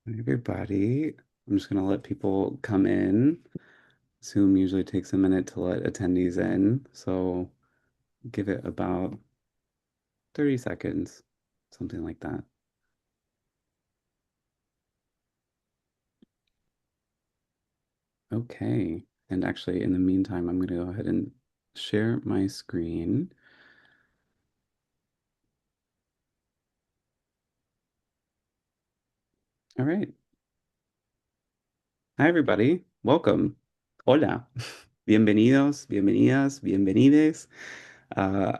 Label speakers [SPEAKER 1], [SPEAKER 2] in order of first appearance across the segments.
[SPEAKER 1] Hi, everybody. I'm just going to let people come in. Zoom usually takes a minute to let attendees in, so give it about 30 seconds, something like that. Okay. And actually, in the meantime, I'm going to go ahead and share my screen. All right. Hi, everybody. Welcome. Hola. Bienvenidos, bienvenidas, bienvenides. Uh,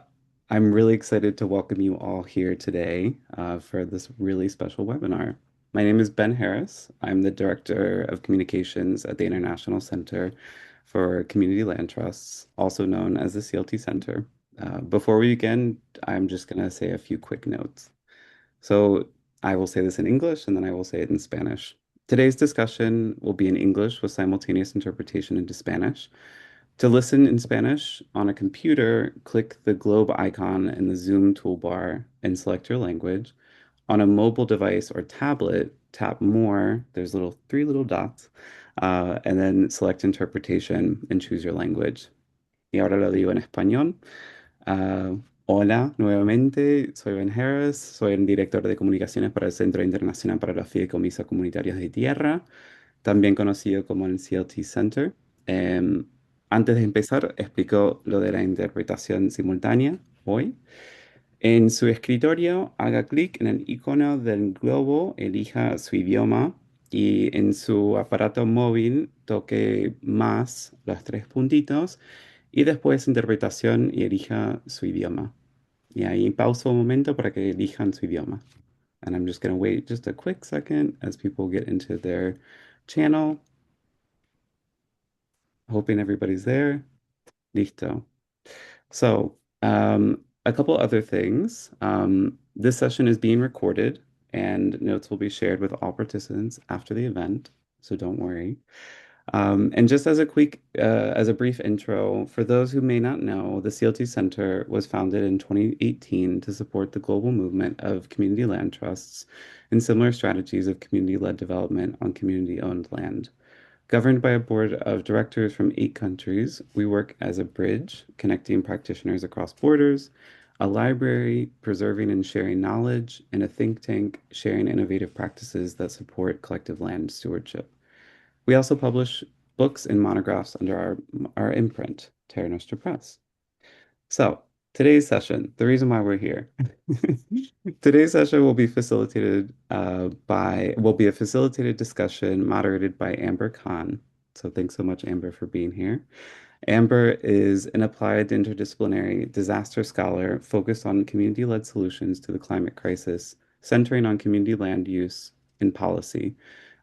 [SPEAKER 1] I'm really excited to welcome you all here today for this really special webinar. My name is Ben Harris. I'm the Director of Communications at the International Center for Community Land Trusts, also known as the CLT Center. Before we begin, I'm just going to say a few quick notes. So I will say this in English and then I will say it in Spanish. Today's discussion will be in English with simultaneous interpretation into Spanish. To listen in Spanish on a computer, click the globe icon in the Zoom toolbar and select your language. On a mobile device or tablet, tap More. There's three little dots, and then select Interpretation and choose your language. Y ahora lo digo en español. Ah, hola, nuevamente, soy Ben Harris, soy el director de comunicaciones para el Centro Internacional para los Fideicomisos Comunitarios de Tierra, también conocido como el CLT Center. Antes de empezar, explico lo de la interpretación simultánea hoy. En su escritorio, haga clic en el icono del globo, elija su idioma y en su aparato móvil toque más los tres puntitos y después interpretación y elija su idioma. Y ahí pauso un momento para que elijan su idioma. And I'm just going to wait just a quick second as people get into their channel, hoping everybody's there. Listo. So, a couple other things. This session is being recorded and notes will be shared with all participants after the event, so don't worry. And just as as a brief intro, for those who may not know, the CLT Center was founded in 2018 to support the global movement of community land trusts and similar strategies of community-led development on community-owned land. Governed by a board of directors from 8 countries, we work as a bridge connecting practitioners across borders, a library preserving and sharing knowledge, and a think tank sharing innovative practices that support collective land stewardship. We also publish books and monographs under our imprint, Terra Nostra Press. So, today's session, the reason why we're here. Today's session will be will be a facilitated discussion moderated by Amber Khan. So thanks so much, Amber, for being here. Amber is an applied interdisciplinary disaster scholar focused on community-led solutions to the climate crisis, centering on community land use and policy,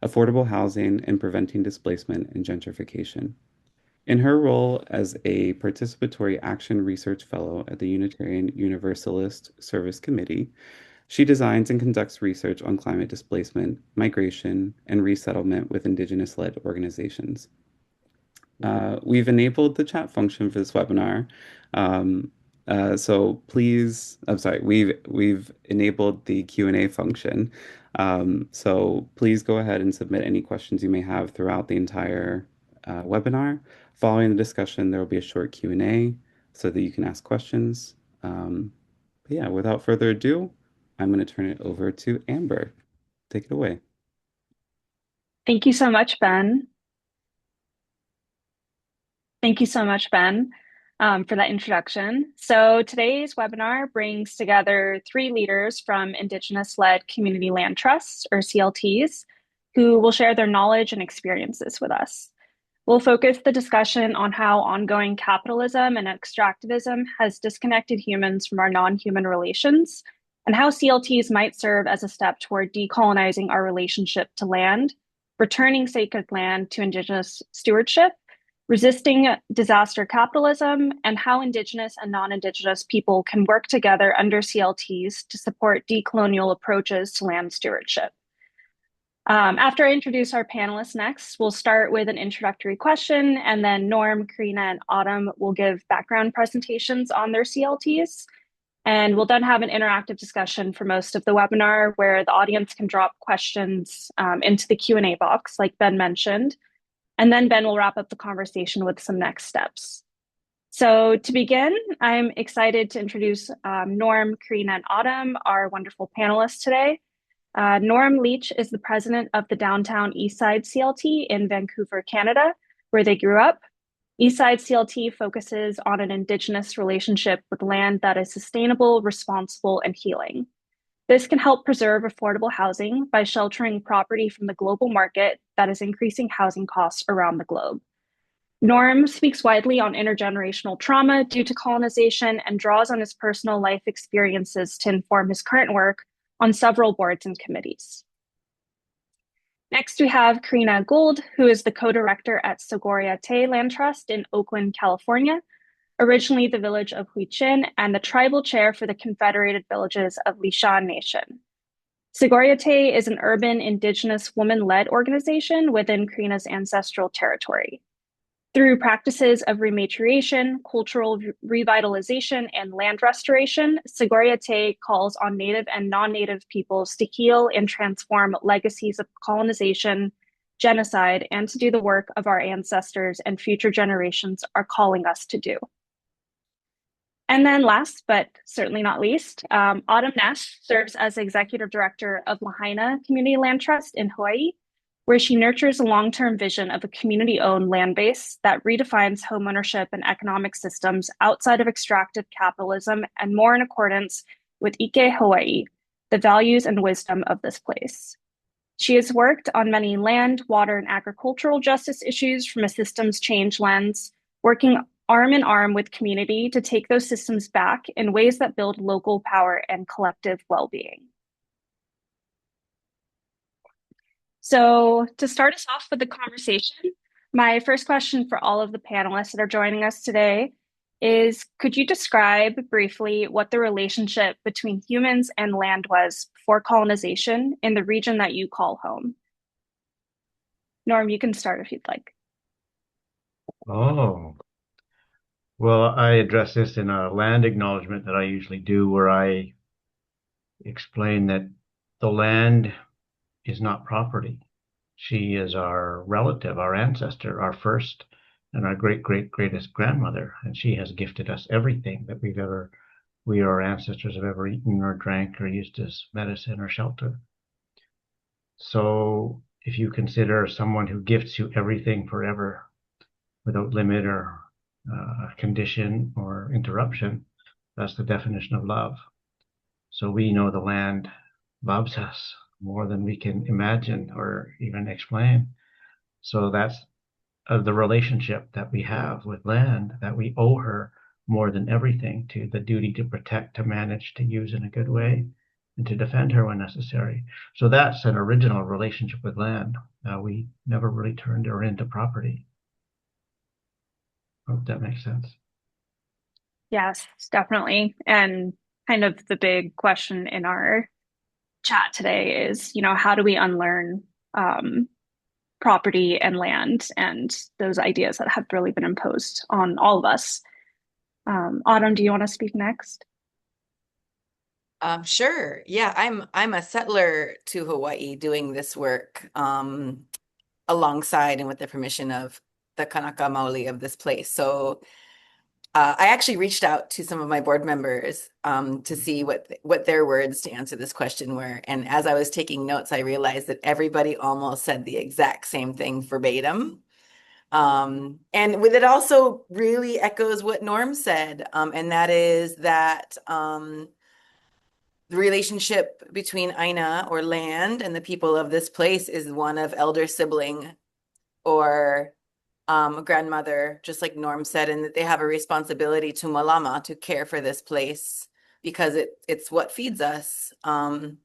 [SPEAKER 1] affordable housing, and preventing displacement and gentrification. In her role as a participatory action research fellow at the Unitarian Universalist Service Committee, she designs and conducts research on climate displacement, migration, and resettlement with Indigenous-led organizations. We've enabled the chat function for this webinar. Um, so please, I'm sorry, we've enabled the Q&A function. So please go ahead and submit any questions you may have throughout the entire webinar. Following the discussion, there will be a short Q&A so that you can ask questions. But yeah, without further ado, I'm going to turn it over to Amber. Take it away.
[SPEAKER 2] Thank you so much, Ben. Thank you so much, Ben, for that introduction. So today's webinar brings together 3 leaders from Indigenous-led Community Land Trusts, or CLTs, who will share their knowledge and experiences with us. We'll focus the discussion on how ongoing capitalism and extractivism has disconnected humans from our non-human relations, and how CLTs might serve as a step toward decolonizing our relationship to land, returning sacred land to Indigenous stewardship, resisting disaster capitalism, and how Indigenous and non-Indigenous people can work together under CLTs to support decolonial approaches to land stewardship. After I introduce our panelists next, we'll start with an introductory question, and then Norm, Karina, and Autumn will give background presentations on their CLTs. And we'll then have an interactive discussion for most of the webinar where the audience can drop questions into the Q&A box, like Ben mentioned. And then Ben will wrap up the conversation with some next steps. So to begin, I'm excited to introduce Norm, Karina, and Autumn, our wonderful panelists today. Norm Leach is the president of the Downtown Eastside CLT in Vancouver, Canada, where they grew up. Eastside CLT focuses on an Indigenous relationship with land that is sustainable, responsible, and healing. This can help preserve affordable housing by sheltering property from the global market that is increasing housing costs around the globe. Norm speaks widely on intergenerational trauma due to colonization and draws on his personal life experiences to inform his current work on several boards and committees. Next, we have Karina Gould, who is the co-director at Sogorea Te Land Trust in Oakland, California, originally the village of Huichin, and the tribal chair for the Confederated Villages of Lishan Nation. Sogorea Te is an urban Indigenous woman-led organization within Karina's ancestral territory. Through practices of rematriation, cultural revitalization, and land restoration, Sogorea Te calls on Native and non-Native peoples to heal and transform legacies of colonization, genocide, and to do the work of our ancestors and future generations are calling us to do. And then last, but certainly not least, Autumn Nash serves as executive director of Lahaina Community Land Trust in Hawaii, where she nurtures a long-term vision of a community-owned land base that redefines homeownership and economic systems outside of extractive capitalism and more in accordance with Ike Hawaii, the values and wisdom of this place. She has worked on many land, water, and agricultural justice issues from a systems change lens, working arm in arm with community to take those systems back in ways that build local power and collective well-being. So to start us off with the conversation, my first question for all of the panelists that are joining us today is, could you describe briefly what the relationship between humans and land was before colonization in the region that you call home? Norm, you can start if you'd like.
[SPEAKER 3] Oh, well, I address this in a land acknowledgement that I usually do, where I explain that the land is not property. She is our relative, our ancestor, our first and our greatest grandmother, and she has gifted us everything that we or our ancestors have ever eaten or drank or used as medicine or shelter. So if you consider someone who gifts you everything forever without limit or condition or interruption, that's the definition of love. So we know the land loves us more than we can imagine or even explain. So that's the relationship that we have with land, that we owe her more than everything, to the duty to protect, to manage, to use in a good way, and to defend her when necessary. So that's an original relationship with land. We never really turned her into property. Hope that makes sense.
[SPEAKER 2] Yes, definitely. And kind of the big question in our chat today is, how do we unlearn property and land and those ideas that have really been imposed on all of us? Autumn, do you want to speak next?
[SPEAKER 4] Sure. Yeah, I'm a settler to Hawaii doing this work alongside and with the permission of the Kanaka Maoli of this place. So I actually reached out to some of my board members to see what their words to answer this question were. And as I was taking notes, I realized that everybody almost said the exact same thing verbatim. And with it also really echoes what Norm said, and that is that the relationship between Aina, or land, and the people of this place is one of elder sibling or a grandmother, just like Norm said, and that they have a responsibility to Malama, to care for this place because it's what feeds us. Yeah,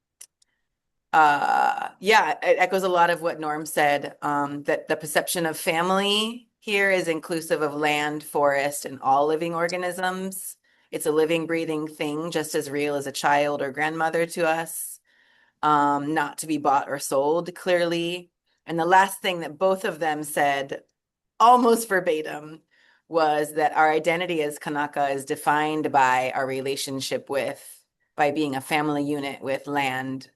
[SPEAKER 4] it echoes a lot of what Norm said, that the perception of family here is inclusive of land, forest, and all living organisms. It's a living, breathing thing, just as real as a child or grandmother to us, not to be bought or sold, clearly. And the last thing that both of them said, almost verbatim, was that our identity as Kanaka is defined by our relationship by being a family unit with land,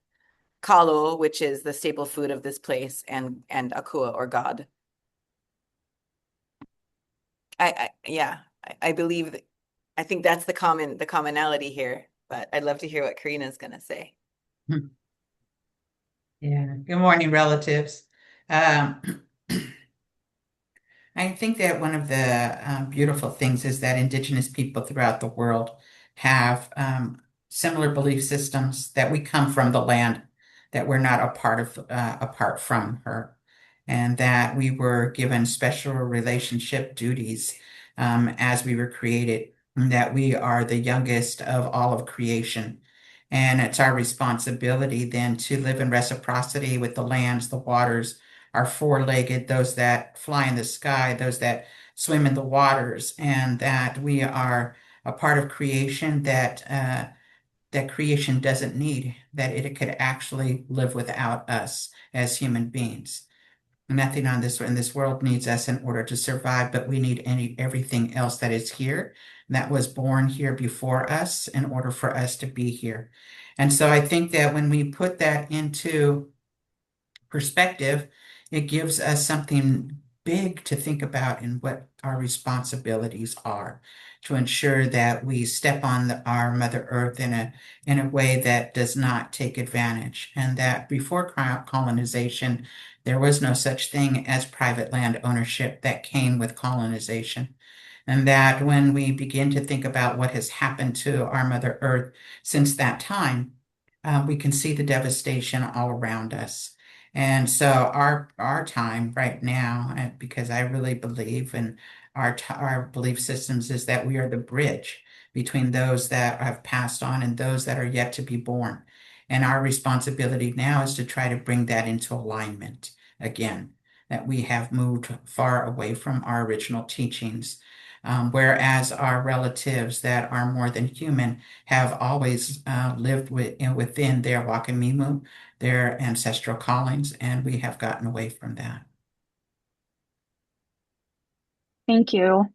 [SPEAKER 4] kalo, which is the staple food of this place, and akua, or God. I believe that, I think that's the commonality here, but I'd love to hear what Karina's gonna say.
[SPEAKER 5] Yeah. Good morning, relatives. Um, I think that one of the beautiful things is that Indigenous people throughout the world have similar belief systems, that we come from the land, that we're not apart from her, and that we were given special relationship duties as we were created, and that we are the youngest of all of creation. And it's our responsibility then to live in reciprocity with the lands, the waters, are four-legged, those that fly in the sky, those that swim in the waters, and that we are a part of creation that creation doesn't need, that it could actually live without us as human beings. Nothing in this world needs us in order to survive, but we need everything else that is here, that was born here before us, in order for us to be here. And so I think that when we put that into perspective, it gives us something big to think about in what our responsibilities are, to ensure that we step on our Mother Earth in a way that does not take advantage, and that before colonization, there was no such thing as private land ownership that came with colonization. And that when we begin to think about what has happened to our Mother Earth since that time, we can see the devastation all around us. And so our time right now, because I really believe in our belief systems, is that we are the bridge between those that have passed on and those that are yet to be born. And our responsibility now is to try to bring that into alignment again, that we have moved far away from our original teachings. Whereas our relatives that are more than human have always lived within their Wakamimu, their ancestral callings, and we have gotten away from that.
[SPEAKER 2] Thank you.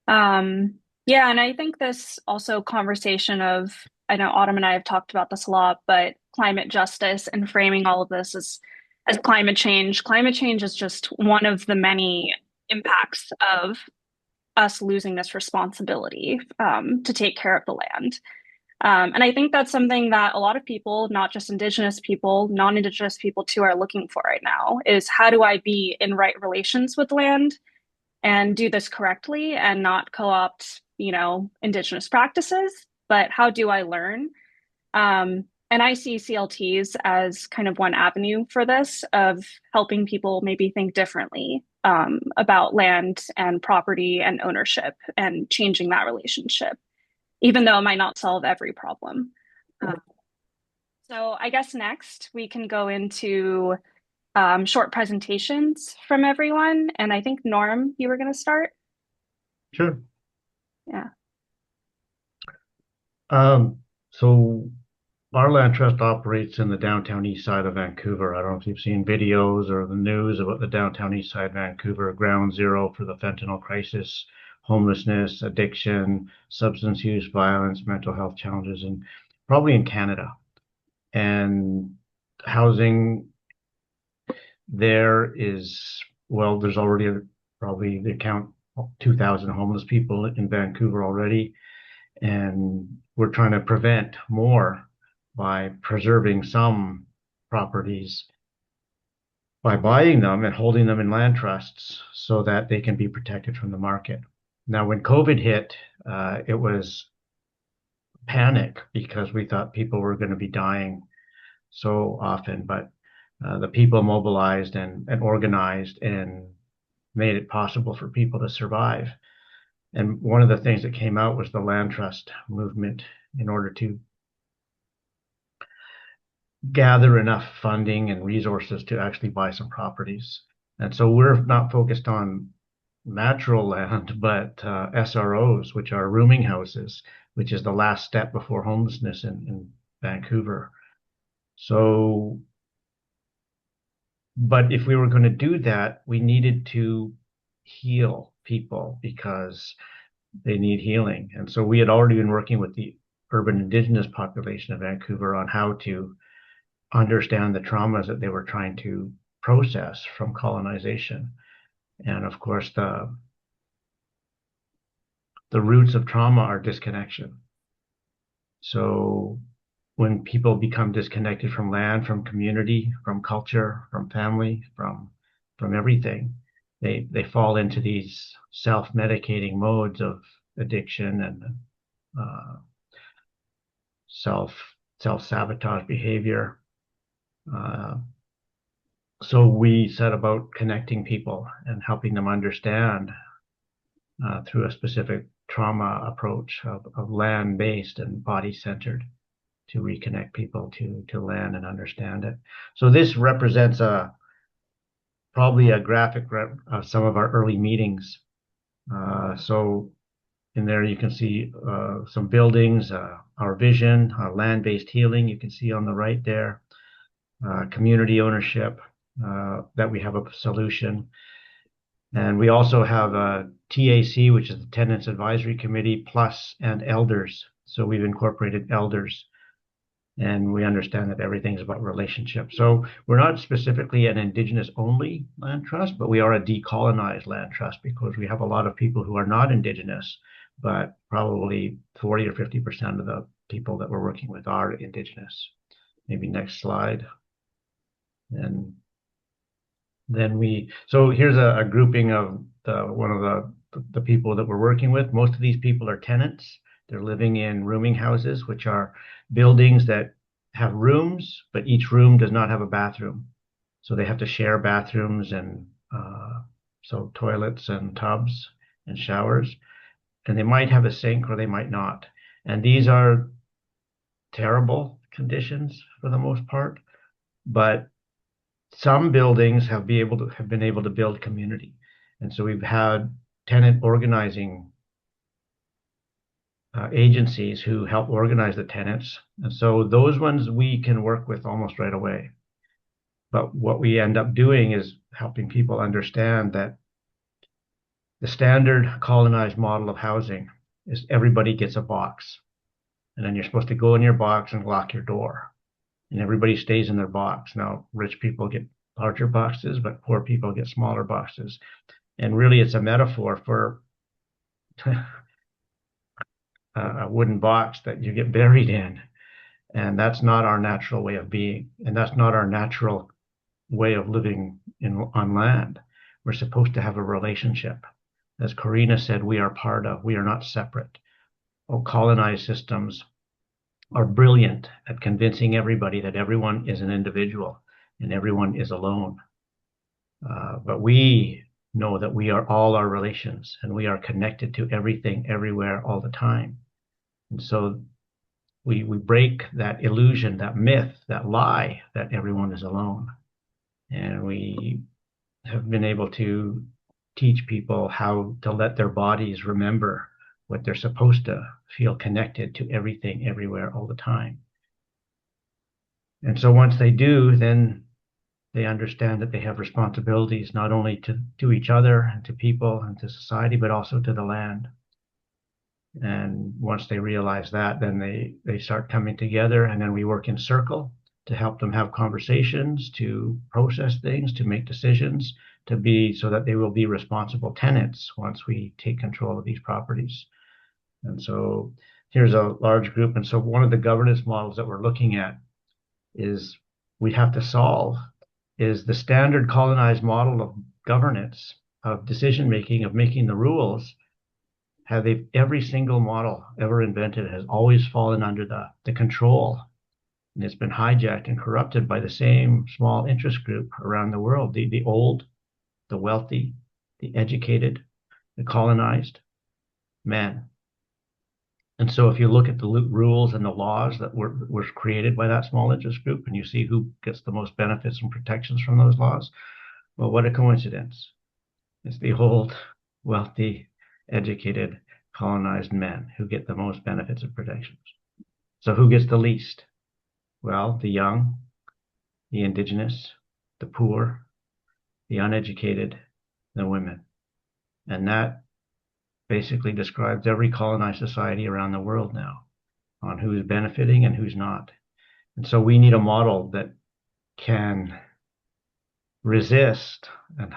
[SPEAKER 2] Yeah, and I think this also conversation of, I know Autumn and I have talked about this a lot, but climate justice and framing all of this as climate change. Climate change is just one of the many impacts of us losing this responsibility to take care of the land. And I think that's something that a lot of people, not just Indigenous people, non-Indigenous people too, are looking for right now, is how do I be in right relations with land and do this correctly and not co-opt, Indigenous practices, but how do I learn? And I see CLTs as kind of one avenue for this, of helping people maybe think differently about land and property and ownership and changing that relationship, even though it might not solve every problem. So I guess next we can go into short presentations from everyone. And I think Norm, you were going to start.
[SPEAKER 3] Sure.
[SPEAKER 2] Yeah.
[SPEAKER 3] So our land trust operates in the downtown east side of Vancouver. I don't know if you've seen videos or the news about the downtown east side of Vancouver, ground zero for the fentanyl crisis, homelessness, addiction, substance use, violence, mental health challenges, and probably in Canada. And housing there is, well, there's already probably they count 2,000 homeless people in Vancouver already. And we're trying to prevent more by preserving some properties, by buying them and holding them in land trusts so that they can be protected from the market. Now, when COVID hit, it was panic because we thought people were going to be dying so often, but the people mobilized and organized and made it possible for people to survive. And one of the things that came out was the land trust movement, in order to gather enough funding and resources to actually buy some properties. And so we're not focused on natural land, but SROs, which are rooming houses, which is the last step before homelessness in Vancouver. So, but if we were going to do that, we needed to heal people because they need healing. And so we had already been working with the urban Indigenous population of Vancouver on how to understand the traumas that they were trying to process from colonization. And of course, the roots of trauma are disconnection. So when people become disconnected from land, from community, from culture, from family, from everything, they fall into these self-medicating modes of addiction and self-sabotage behavior. So we set about connecting people and helping them understand through a specific trauma approach of land-based and body-centered to reconnect people to land and understand it. So this represents probably a graphic of some of our early meetings. So in there you can see some buildings, our vision, land-based healing, you can see on the right there, community ownership, that we have a solution. And we also have a TAC, which is the Tenants Advisory Committee, plus and elders. So we've incorporated elders, and we understand that everything's about relationships. So we're not specifically an Indigenous-only land trust, but we are a decolonized land trust because we have a lot of people who are not Indigenous, but probably 40 or 50% of the people that we're working with are Indigenous. Maybe next slide. And then so here's a grouping of one of the people that we're working with. Most of these people are tenants. They're living in rooming houses, which are buildings that have rooms, but each room does not have a bathroom. So they have to share bathrooms and so toilets and tubs and showers. And they might have a sink or they might not. And these are terrible conditions for the most part, but some buildings have been able to build community. And so we've had tenant organizing agencies who help organize the tenants. And so those ones we can work with almost right away. But what we end up doing is helping people understand that the standard colonized model of housing is everybody gets a box. And then you're supposed to go in your box and lock your door. And everybody stays in their box. Now, rich people get larger boxes, but poor people get smaller boxes. And really, it's a metaphor for a wooden box that you get buried in. And that's not our natural way of being. And that's not our natural way of living on land. We're supposed to have a relationship. As Corina said, we are not separate. Colonized systems are brilliant at convincing everybody that everyone is an individual and everyone is alone. But we know that we are all our relations and we are connected to everything, everywhere, all the time. And so we break that illusion, that myth, that lie that everyone is alone. And we have been able to teach people how to let their bodies remember what they're supposed to feel connected to everything, everywhere, all the time. And so once they do, then they understand that they have responsibilities not only to each other and to people and to society, but also to the land. And once they realize that, then they start coming together, and then we work in circle to help them have conversations, to process things, to make decisions, so that they will be responsible tenants once we take control of these properties. And so here's a large group. And so one of the governance models that we're looking at is we have to solve is the standard colonized model of governance, of decision-making, of making the rules. Every single model ever invented has always fallen under the control. And it's been hijacked and corrupted by the same small interest group around the world, the old, the wealthy, the educated, the colonized men. And so if you look at the rules and the laws that were created by that small interest group, and you see who gets the most benefits and protections from those laws, well, what a coincidence. It's the old, wealthy, educated, colonized men who get the most benefits and protections. So who gets the least? Well, the young, the Indigenous, the poor, the uneducated, the women. And that basically describes every colonized society around the world now on who's benefiting and who's not. And so we need a model that can resist and,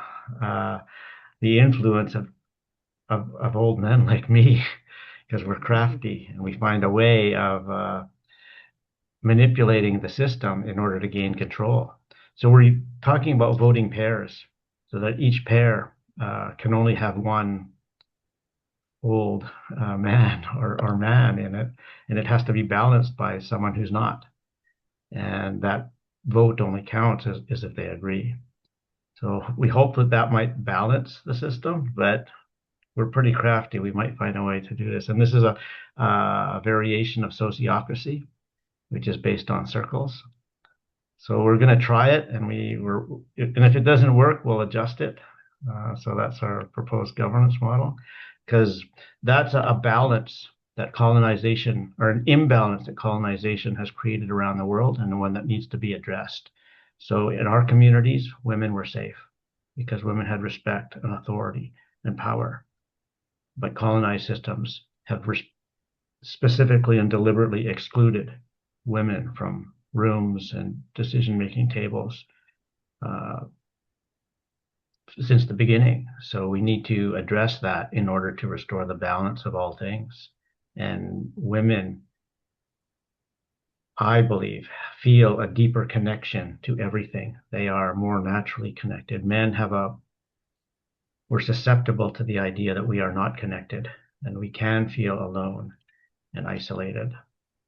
[SPEAKER 3] the influence of old men like me, because we're crafty and we find a way of manipulating the system in order to gain control. So we're talking about voting pairs, so that each pair can only have one old man or man in it, and it has to be balanced by someone who's not. And that vote only counts as if they agree. So we hope that that might balance the system, but we're pretty crafty. We might find a way to do this. And this is a variation of sociocracy, which is based on circles. So we're going to try it, and if it doesn't work, we'll adjust it. So that's our proposed governance model, because that's a balance that colonization, or an imbalance that colonization has created around the world, and the one that needs to be addressed. So in our communities, women were safe because women had respect and authority and power. But colonized systems have specifically and deliberately excluded women from rooms and decision-making tables since the beginning. So we need to address that in order to restore the balance of all things. And women, I believe, feel a deeper connection to everything. They are more naturally connected. Men we're susceptible to the idea that we are not connected, and we can feel alone and isolated.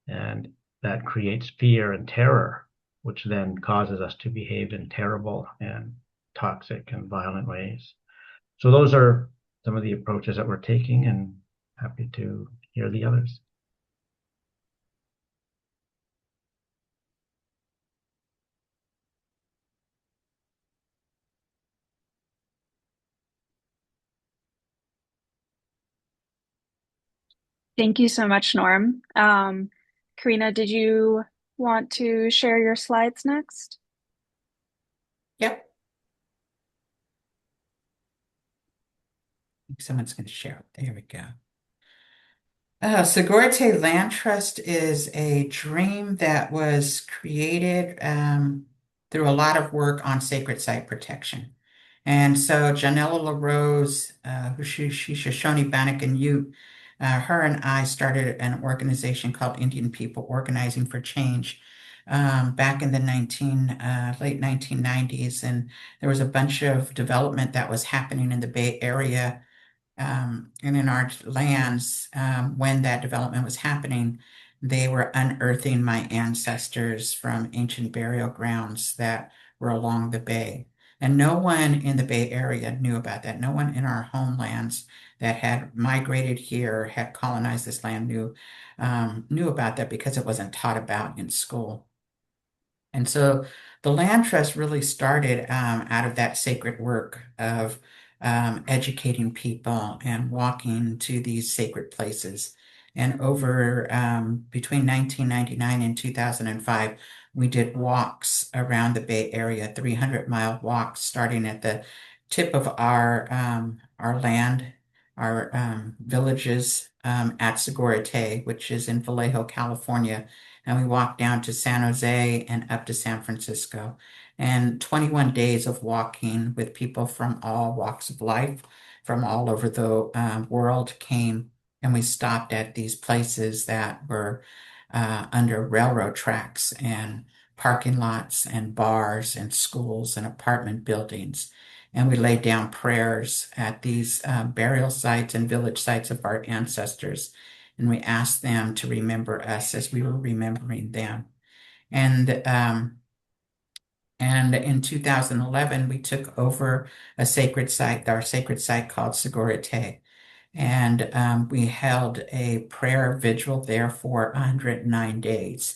[SPEAKER 3] And that creates fear and terror, which then causes us to behave in terrible and toxic and violent ways. So those are some of the approaches that we're taking, and happy to hear the others.
[SPEAKER 2] Thank you so much, Norm. Karina, did you want to share your slides next?
[SPEAKER 5] Yep. I think someone's going to share it. There we go. Segurite Land Trust is a dream that was created through a lot of work on sacred site protection. And so Janella LaRose, she's Shoshone, Bannock, and Ute, her and I started an organization called Indian People Organizing for Change back in the late 1990s. And there was a bunch of development that was happening in the Bay Area and in our lands. When that development was happening, they were unearthing my ancestors from ancient burial grounds that were along the bay. And no one in the Bay Area knew about that. No one in our homelands that had migrated here, had colonized this land, knew about that because it wasn't taught about in school. And so the land trust really started out of that sacred work of educating people and walking to these sacred places. And over between 1999 and 2005, we did walks around the Bay Area, 300-mile walks, starting at the tip of our land, our villages at Segurite, which is in Vallejo, California. And we walked down to San Jose and up to San Francisco. And 21 days of walking with people from all walks of life, from all over the world came, and we stopped at these places that were under railroad tracks and parking lots and bars and schools and apartment buildings. And we laid down prayers at these burial sites and village sites of our ancestors. And we asked them to remember us as we were remembering them. And in 2011, we took over a sacred site, our sacred site called Segurite. And we held a prayer vigil there for 109 days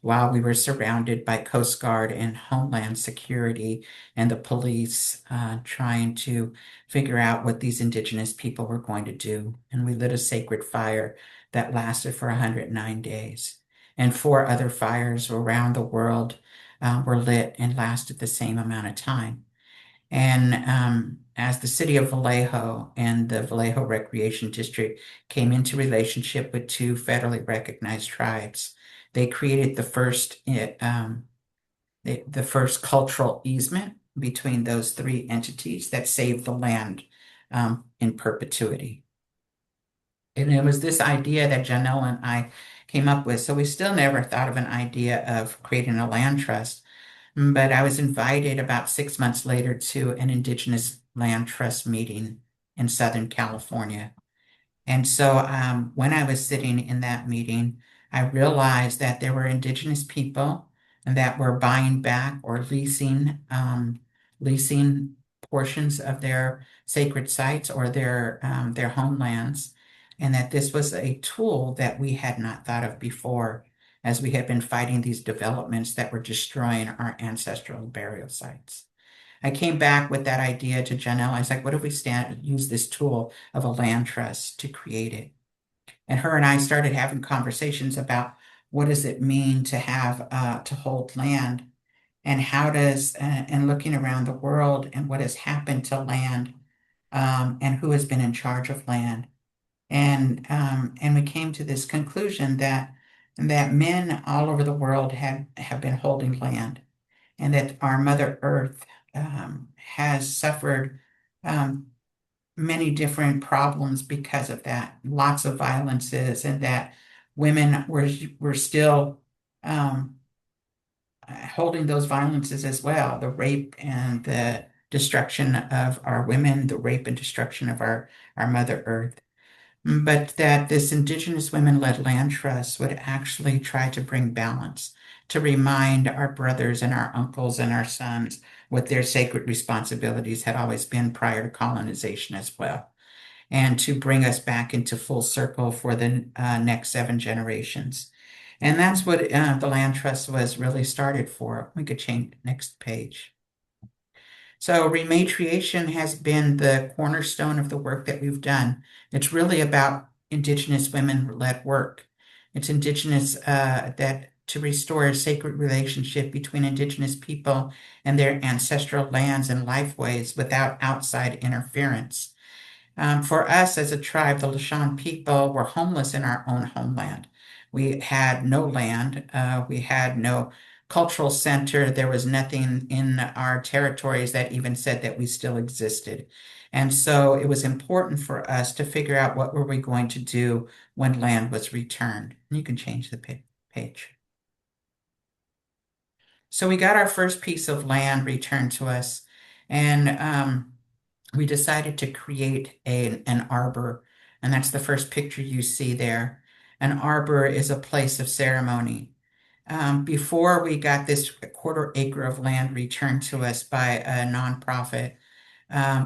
[SPEAKER 5] while we were surrounded by Coast Guard and Homeland Security and the police trying to figure out what these Indigenous people were going to do. And we lit a sacred fire that lasted for 109 days. And 4 other fires around the world were lit and lasted the same amount of time. And as the city of Vallejo and the Vallejo Recreation District came into relationship with two federally recognized tribes, they created the first cultural easement between those three entities that saved the land in perpetuity. And it was this idea that Janelle and I came up with. So we still never thought of an idea of creating a land trust. But I was invited about 6 months later to an Indigenous land trust meeting in Southern California. And so when I was sitting in that meeting, I realized that there were Indigenous people that were buying back or leasing portions of their sacred sites or their homelands, and that this was a tool that we had not thought of before, as we had been fighting these developments that were destroying our ancestral burial sites. I came back with that idea to Janelle. I was like, what if we use this tool of a land trust to create it? And her and I started having conversations about what does it mean to have to hold land, and how does and looking around the world and what has happened to land, and who has been in charge of land. And we came to this conclusion that men all over the world have been holding land, and that our Mother Earth has suffered um, many different problems because of that, lots of violences, and that women were still um, holding those violences as well, the rape and the destruction of our women, the rape and destruction of our Mother Earth. But that this Indigenous women-led land trust would actually try to bring balance, to remind our brothers and our uncles and our sons what their sacred responsibilities had always been prior to colonization as well, and to bring us back into full circle for the next 7 generations. And that's what the land trust was really started for. We could change next page. So rematriation has been the cornerstone of the work that we've done. It's really about Indigenous women-led work. It's Indigenous that to restore a sacred relationship between Indigenous people and their ancestral lands and lifeways without outside interference. For us as a tribe, the Lashawn people were homeless in our own homeland. We had no land. We had no cultural center. There was nothing in our territories that even said that we still existed. And so it was important for us to figure out what were we going to do when land was returned. You can change the page. So we got our first piece of land returned to us, and we decided to create an arbor, and that's the first picture you see there. An arbor is a place of ceremony. Before we got this 1/4 acre of land returned to us by a nonprofit,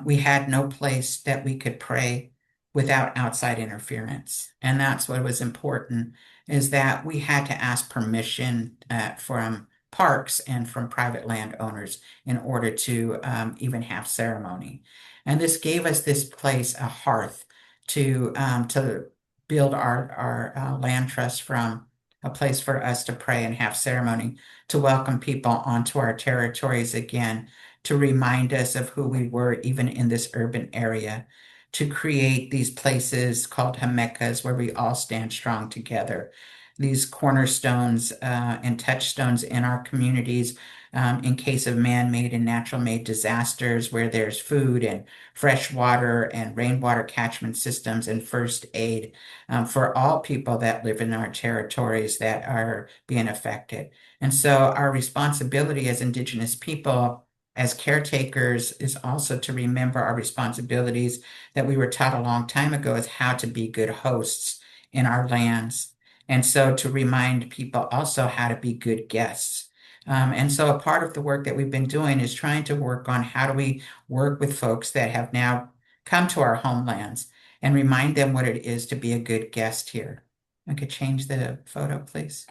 [SPEAKER 5] we had no place that we could pray without outside interference. And that's what was important, is that we had to ask permission from parks and from private landowners in order to even have ceremony. And this gave us this place, a hearth, to build our land trust from, a place for us to pray and have ceremony, to welcome people onto our territories again, to remind us of who we were even in this urban area, to create these places called Hamekas where we all stand strong together. These cornerstones and touchstones in our communities in case of man-made and natural-made disasters, where there's food and fresh water and rainwater catchment systems and first aid for all people that live in our territories that are being affected. And so our responsibility as Indigenous people, as caretakers, is also to remember our responsibilities that we were taught a long time ago, is how to be good hosts in our lands. And so to remind people also how to be good guests. And so a part of the work that we've been doing is trying to work on how do we work with folks that have now come to our homelands and remind them what it is to be a good guest here. I could change the photo, please.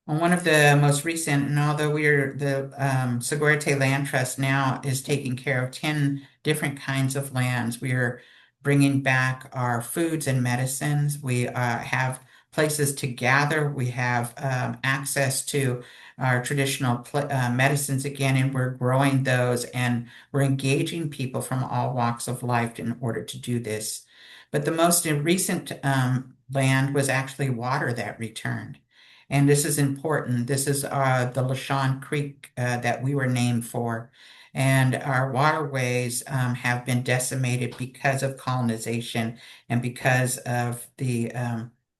[SPEAKER 5] Well, one of the most recent, and although the Seguridad Land Trust now is taking care of 10 different kinds of lands, we are bringing back our foods and medicines. We have places to gather. We have access to our traditional medicines again, and we're growing those, and we're engaging people from all walks of life in order to do this. But the most recent land was actually water that returned. And this is important. This is the LaShawn Creek that we were named for. And our waterways have been decimated because of colonization and because of the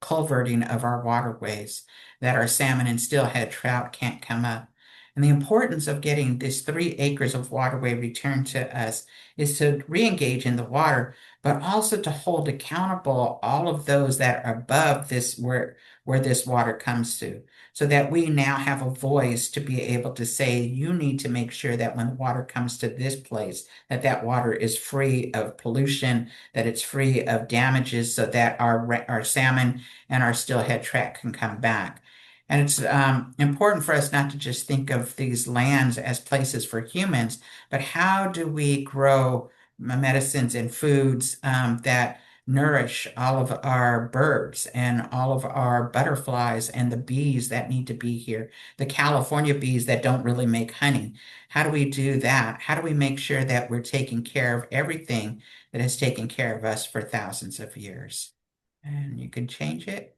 [SPEAKER 5] culverting of our waterways, that our salmon and steelhead trout can't come up. And the importance of getting this 3 acres of waterway returned to us is to re-engage in the water, but also to hold accountable all of those that are above this, where this water comes to, so that we now have a voice to be able to say, you need to make sure that when water comes to this place, that that water is free of pollution, that it's free of damages, so that our salmon and our steelhead trout can come back. And it's important for us not to just think of these lands as places for humans, but how do we grow medicines and foods that nourish all of our birds and all of our butterflies and the bees that need to be here, the California bees that don't really make honey. How do we do that? How do we make sure that we're taking care of everything that has taken care of us for thousands of years? And you can change it.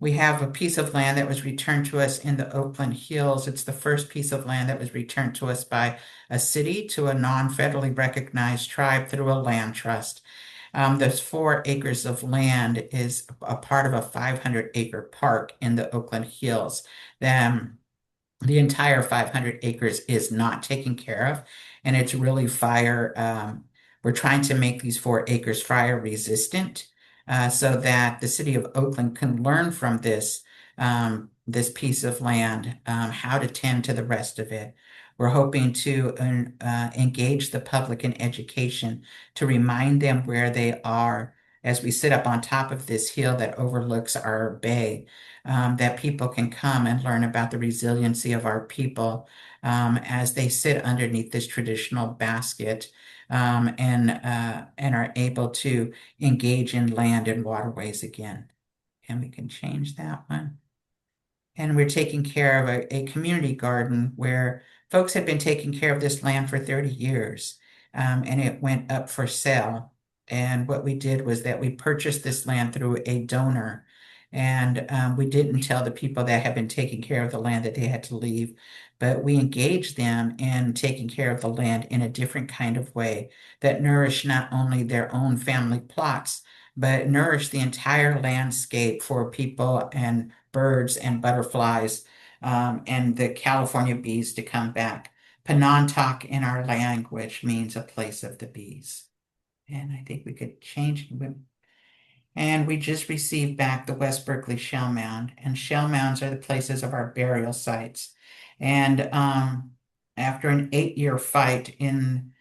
[SPEAKER 5] We have a piece of land that was returned to us in the Oakland Hills. It's the first piece of land that was returned to us by a city to a non-federally recognized tribe through a land trust. Those 4 acres of land is a part of a 500-acre park in the Oakland Hills. The entire 500 acres is not taken care of, and it's really fire. We're trying to make these 4 acres fire resistant, so that the city of Oakland can learn from this piece of land, how to tend to the rest of it. We're hoping to engage the public in education to remind them where they are as we sit up on top of this hill that overlooks our bay, that people can come and learn about the resiliency of our people as they sit underneath this traditional basket, and are able to engage in land and waterways again. And we can change that one. And we're taking care of a community garden where folks had been taking care of this land for 30 years, and it went up for sale. And what we did was that we purchased this land through a donor, and we didn't tell the people that had been taking care of the land that they had to leave, but we engaged them in taking care of the land in a different kind of way that nourished not only their own family plots, but nourished the entire landscape for people and birds and butterflies, and the California bees to come back. Penontak in our language means a place of the bees. And I think we could change it. And we just received back the West Berkeley Shell Mound, and shell mounds are the places of our burial sites. And after an 8-year fight in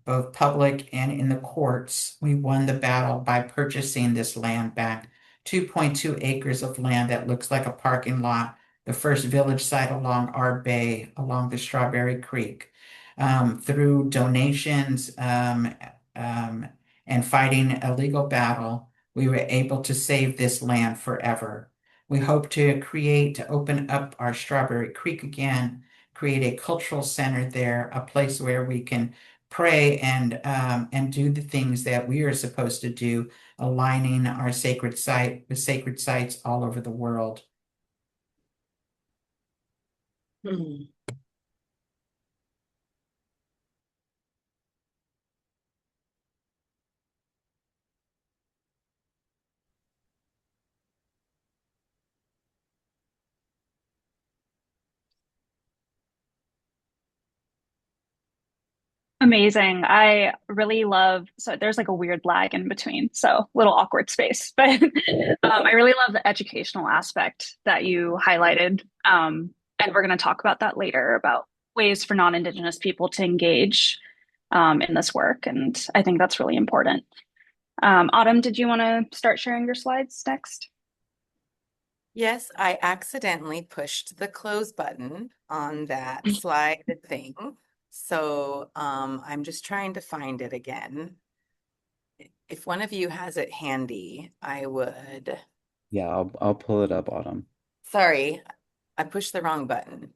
[SPEAKER 5] both public and in the courts, we won the battle by purchasing this land back. 2.2 acres of land that looks like a parking lot, the first village site along our bay, along the Strawberry Creek. Through donations and fighting a legal battle, we were able to save this land forever. We hope to open up our Strawberry Creek again, create a cultural center there, a place where we can pray and do the things that we are supposed to do, aligning our sacred site with sacred sites all over the world.
[SPEAKER 4] Hmm.
[SPEAKER 2] Amazing. I really love, so there's like a weird lag in between, so little awkward space, but I really love the educational aspect that you highlighted. And we're going to talk about that later about ways for non-Indigenous people to engage in this work. And I think that's really important. Autumn, did you want to start sharing your slides next?
[SPEAKER 4] Yes, I accidentally pushed the close button on that slide thing. So I'm just trying to find it again. If one of you has it handy, I would.
[SPEAKER 1] Yeah, I'll pull it up, Autumn.
[SPEAKER 4] Sorry, I pushed the wrong button.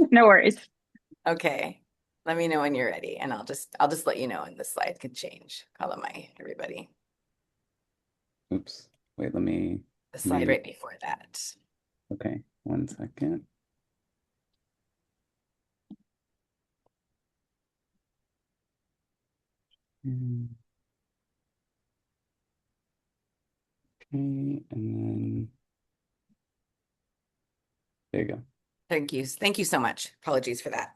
[SPEAKER 2] No worries.
[SPEAKER 4] Okay. Let me know when you're ready, and I'll just let you know when the slide can change. Kalamai, everybody.
[SPEAKER 1] Oops. Wait, let me,
[SPEAKER 4] The
[SPEAKER 1] let
[SPEAKER 4] slide
[SPEAKER 1] me,
[SPEAKER 4] right before that.
[SPEAKER 1] okay, 1 second. Mm, okay, and then there you go.
[SPEAKER 4] Thank you. Thank you so much. Apologies for that.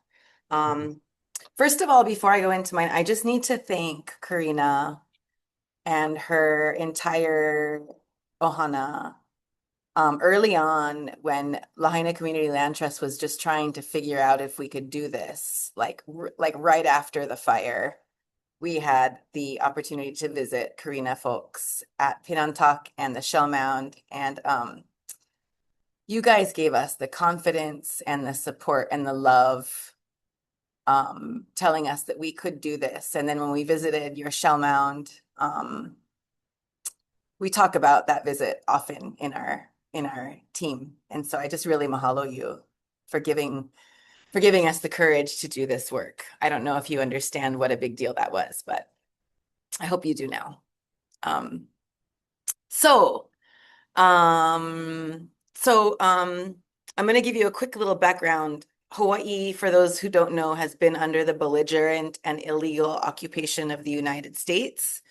[SPEAKER 4] First of all, before I go into mine, I just need to thank Karina and her entire ohana. Early on, when Lahaina Community Land Trust was just trying to figure out if we could do this, like right after the fire, we had the opportunity to visit Karina folks at Pinantok and the Shell Mound, and you guys gave us the confidence and the support and the love, telling us that we could do this. And then when we visited your Shell Mound, we talk about that visit often in our team. And so I just really mahalo you for giving us the courage to do this work. I don't know if you understand what a big deal that was, but I hope you do now. Um, so, um, I'm going to give you a quick little background. Hawaii, for those who don't know, has been under the belligerent and illegal occupation of the United States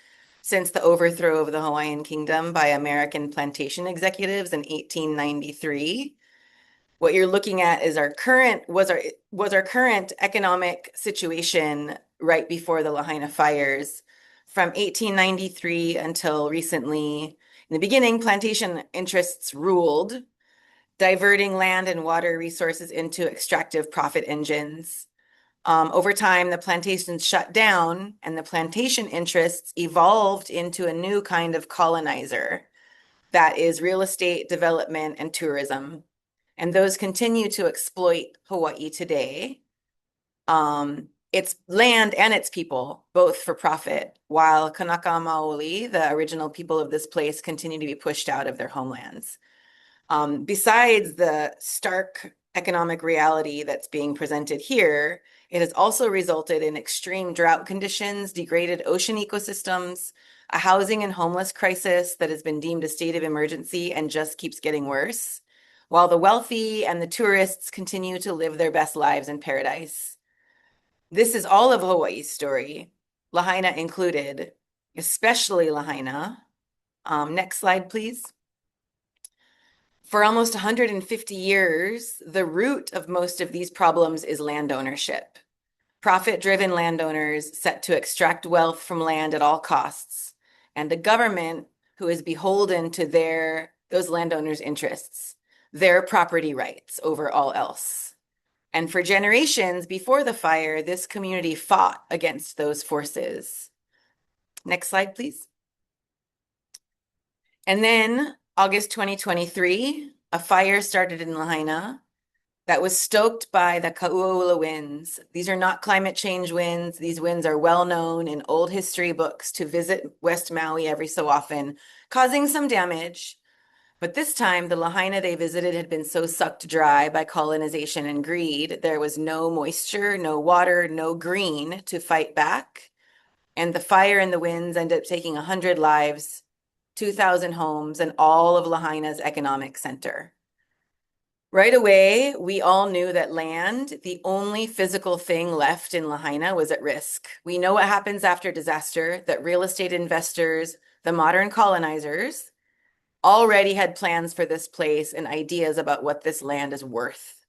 [SPEAKER 4] since the overthrow of the Hawaiian Kingdom by American plantation executives in 1893. What you're looking at is our current economic situation right before the Lahaina fires from 1893 until recently. In the beginning, plantation interests ruled, diverting land and water resources into extractive profit engines. Over time, the plantations shut down and the plantation interests evolved into a new kind of colonizer that is real estate development and tourism. And those continue to exploit Hawaii today. Its land and its people, both for profit, while Kanaka Maoli, the original people of this place, continue to be pushed out of their homelands. Besides the stark economic reality that's being presented here, it has also resulted in extreme drought conditions, degraded ocean ecosystems, a housing and homeless crisis that has been deemed a state of emergency and just keeps getting worse, while the wealthy and the tourists continue to live their best lives in paradise. This is all of Hawaii's story, Lahaina included, especially Lahaina. Next slide, please. For almost 150 years, the root of most of these problems is land ownership. Profit-driven landowners set to extract wealth from land at all costs, and a government who is beholden to those landowners' interests, their property rights over all else. And for generations before the fire, this community fought against those forces. Next slide, please. And then August 2023, a fire started in Lahaina that was stoked by the Ka'uaula winds. These are not climate change winds. These winds are well known in old history books to visit West Maui every so often, causing some damage. But this time, the Lahaina they visited had been so sucked dry by colonization and greed, there was no moisture, no water, no green to fight back. And the fire and the winds ended up taking 100 lives, 2,000 homes, and all of Lahaina's economic center. Right away, we all knew that land, the only physical thing left in Lahaina, was at risk. We know what happens after disaster, that real estate investors, the modern colonizers, already had plans for this place and ideas about what this land is worth.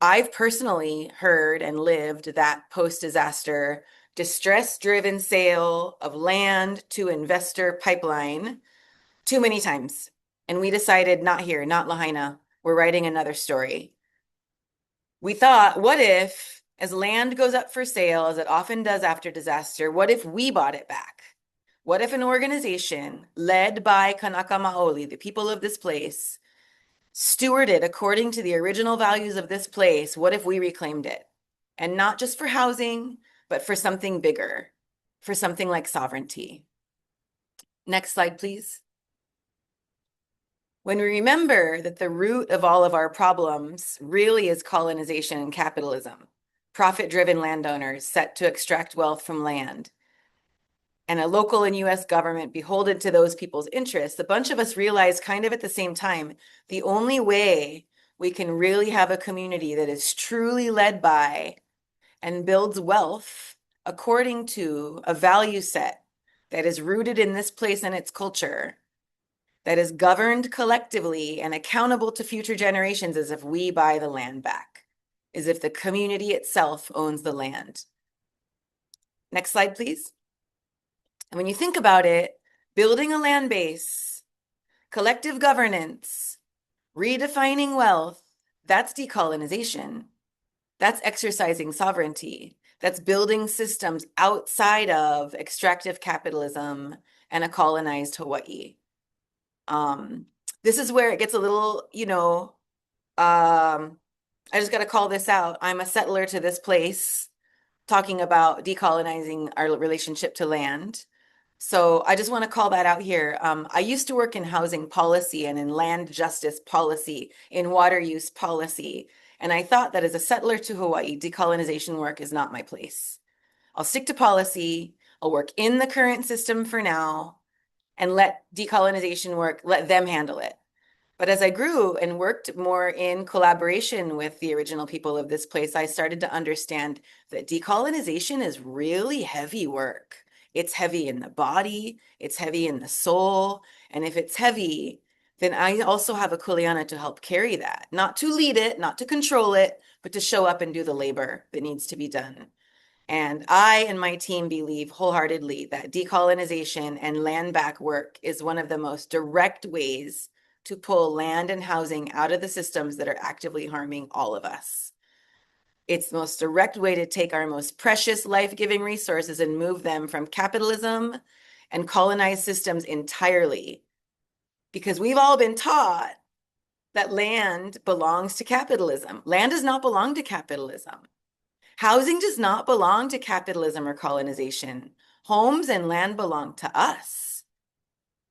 [SPEAKER 4] I've personally heard and lived that post-disaster, distress-driven sale of land to investor pipeline too many times. And we decided, not here, not Lahaina. We're writing another story. We thought, what if, as land goes up for sale, as it often does after disaster, what if we bought it back? What if an organization led by Kanaka Maoli, the people of this place, stewarded according to the original values of this place? What if we reclaimed it? And not just for housing, but for something bigger, for something like sovereignty. Next slide, please. When we remember that the root of all of our problems really is colonization and capitalism, profit-driven landowners set to extract wealth from land, and a local and US government beholden to those people's interests, a bunch of us realized kind of at the same time, the only way we can really have a community that is truly led by and builds wealth according to a value set that is rooted in this place and its culture, that is governed collectively and accountable to future generations, as if we buy the land back, as if the community itself owns the land. Next slide, please. And when you think about it, building a land base, collective governance, redefining wealth, that's decolonization. That's exercising sovereignty. That's building systems outside of extractive capitalism and a colonized Hawaii. This is where it gets a little, I just got to call this out. I'm a settler to this place, talking about decolonizing our relationship to land. So I just want to call that out here. I used to work in housing policy and in land justice policy, in water use policy. And I thought that as a settler to Hawaii, decolonization work is not my place. I'll stick to policy. I'll work in the current system for now and let decolonization work, let them handle it. But as I grew and worked more in collaboration with the original people of this place, I started to understand that decolonization is really heavy work. It's heavy in the body, it's heavy in the soul. And if it's heavy, then I also have a kuleana to help carry that, not to lead it, not to control it, but to show up and do the labor that needs to be done. And I and my team believe wholeheartedly that decolonization and land back work is one of the most direct ways to pull land and housing out of the systems that are actively harming all of us. It's the most direct way to take our most precious life-giving resources and move them from capitalism and colonized systems entirely. Because we've all been taught that land belongs to capitalism. Land does not belong to capitalism. Housing does not belong to capitalism or colonization. Homes and land belong to us.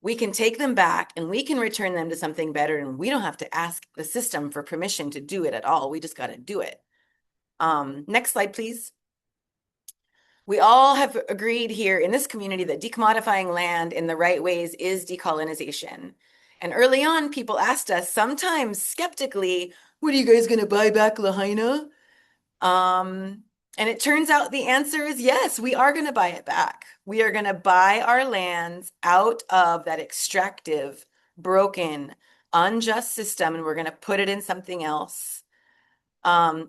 [SPEAKER 4] We can take them back and we can return them to something better, and we don't have to ask the system for permission to do it at all. We just got to do it. Next slide, please. We all have agreed here in this community that decommodifying land in the right ways is decolonization. And early on, people asked us, sometimes skeptically, what are you guys going to buy back Lahaina? And it turns out the answer is yes, we are going to buy it back. We are going to buy our lands out of that extractive, broken, unjust system, and we're going to put it in something else.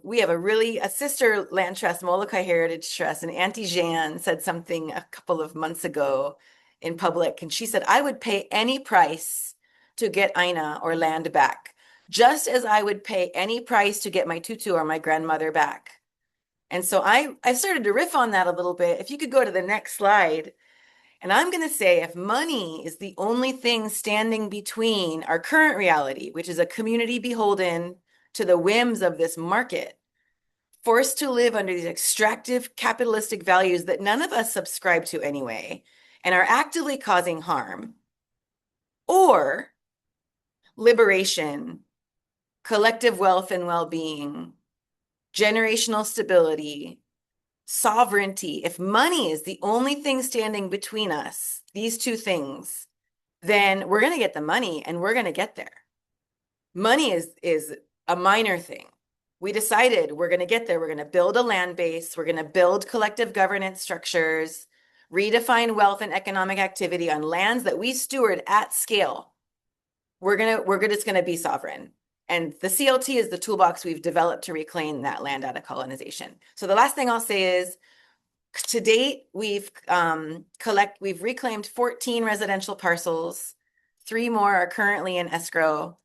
[SPEAKER 4] We have a sister land trust, Molokai Heritage Trust, and Auntie Jan said something a couple of months ago in public, and she said, I would pay any price to get Aina or land back, just as I would pay any price to get my tutu or my grandmother back. And so I started to riff on that a little bit. If you could go to the next slide. And I'm going to say, if money is the only thing standing between our current reality, which is a community beholden to the whims of this market, forced to live under these extractive capitalistic values that none of us subscribe to anyway, and are actively causing harm, or liberation, collective wealth and well-being, generational stability, sovereignty, if money is the only thing standing between us, these two things, then we're going to get the money and we're going to get there. Money is a minor thing. We decided we're going to get there. We're going to build a land base. We're going to build collective governance structures, redefine wealth and economic activity on lands that we steward at scale. We're just going to be sovereign. And the CLT is the toolbox we've developed to reclaim that land out of colonization. So the last thing I'll say is, to date, we've reclaimed 14 residential parcels. 3 more are currently in escrow.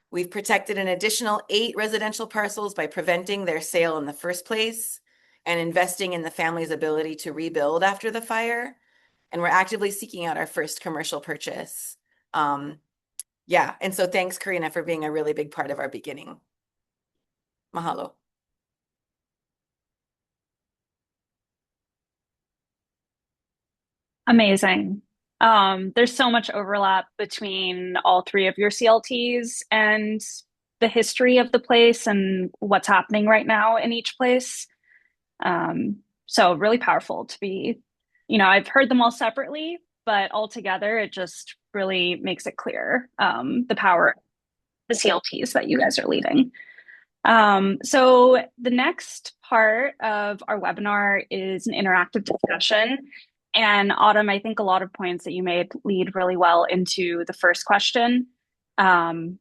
[SPEAKER 4] We've protected an additional 8 residential parcels by preventing their sale in the first place and investing in the family's ability to rebuild after the fire. And we're actively seeking out our first commercial purchase. Yeah, and so thanks, Karina, for being a really big part of our beginning. Mahalo.
[SPEAKER 2] Amazing. There's so much overlap between all three of your CLTs and the history of the place and what's happening right now in each place. So really powerful to be, I've heard them all separately, but all together, it just really makes it clear the power of the CLTs that you guys are leading. So the next part of our webinar is an interactive discussion. And Autumn, I think a lot of points that you made lead really well into the first question. I'm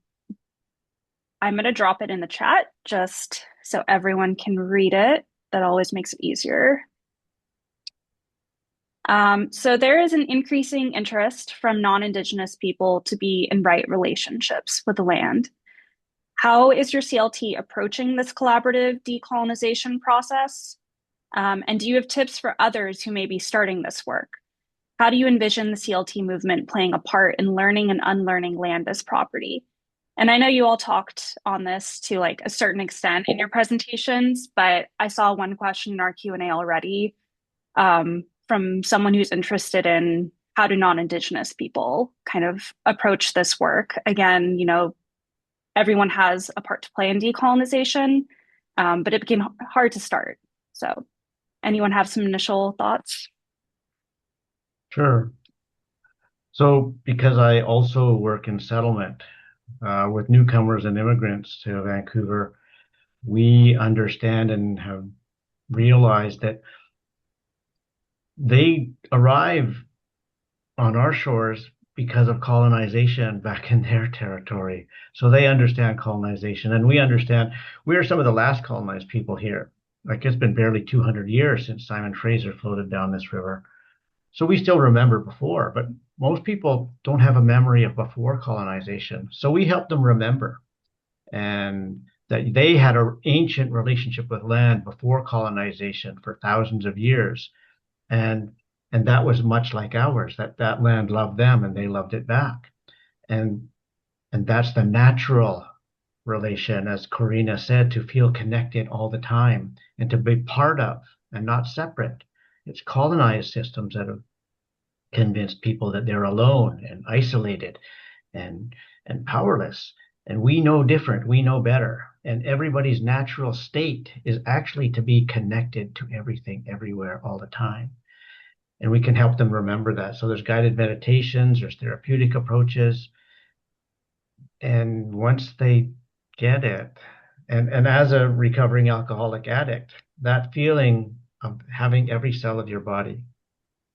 [SPEAKER 2] going to drop it in the chat just so everyone can read it. That always makes it easier. So there is an increasing interest from non-Indigenous people to be in right relationships with the land. How is your CLT approaching this collaborative decolonization process? And do you have tips for others who may be starting this work? How do you envision the CLT movement playing a part in learning and unlearning land as property? And I know you all talked on this to like a certain extent in your presentations, but I saw one question in our Q&A already from someone who's interested in how do non-Indigenous people kind of approach this work. Again, everyone has a part to play in decolonization, but it became hard to start. So anyone have some initial thoughts?
[SPEAKER 3] Sure. So because I also work in settlement with newcomers and immigrants to Vancouver, we understand and have realized that they arrive on our shores because of colonization back in their territory. So they understand colonization, and we understand we are some of the last colonized people here. Like it's been barely 200 years since Simon Fraser floated down this river. So we still remember before, but most people don't have a memory of before colonization. So we help them remember and that they had an ancient relationship with land before colonization for thousands of years. And that was much like ours, that land loved them and they loved it back. And that's the natural relation, as Corina said, to feel connected all the time and to be part of and not separate. It's colonized systems that have convinced people that they're alone and isolated and powerless. And we know different, we know better. And everybody's natural state is actually to be connected to everything, everywhere, all the time. And we can help them remember that. So there's guided meditations, there's therapeutic approaches. And once they get it, and as a recovering alcoholic addict, that feeling of having every cell of your body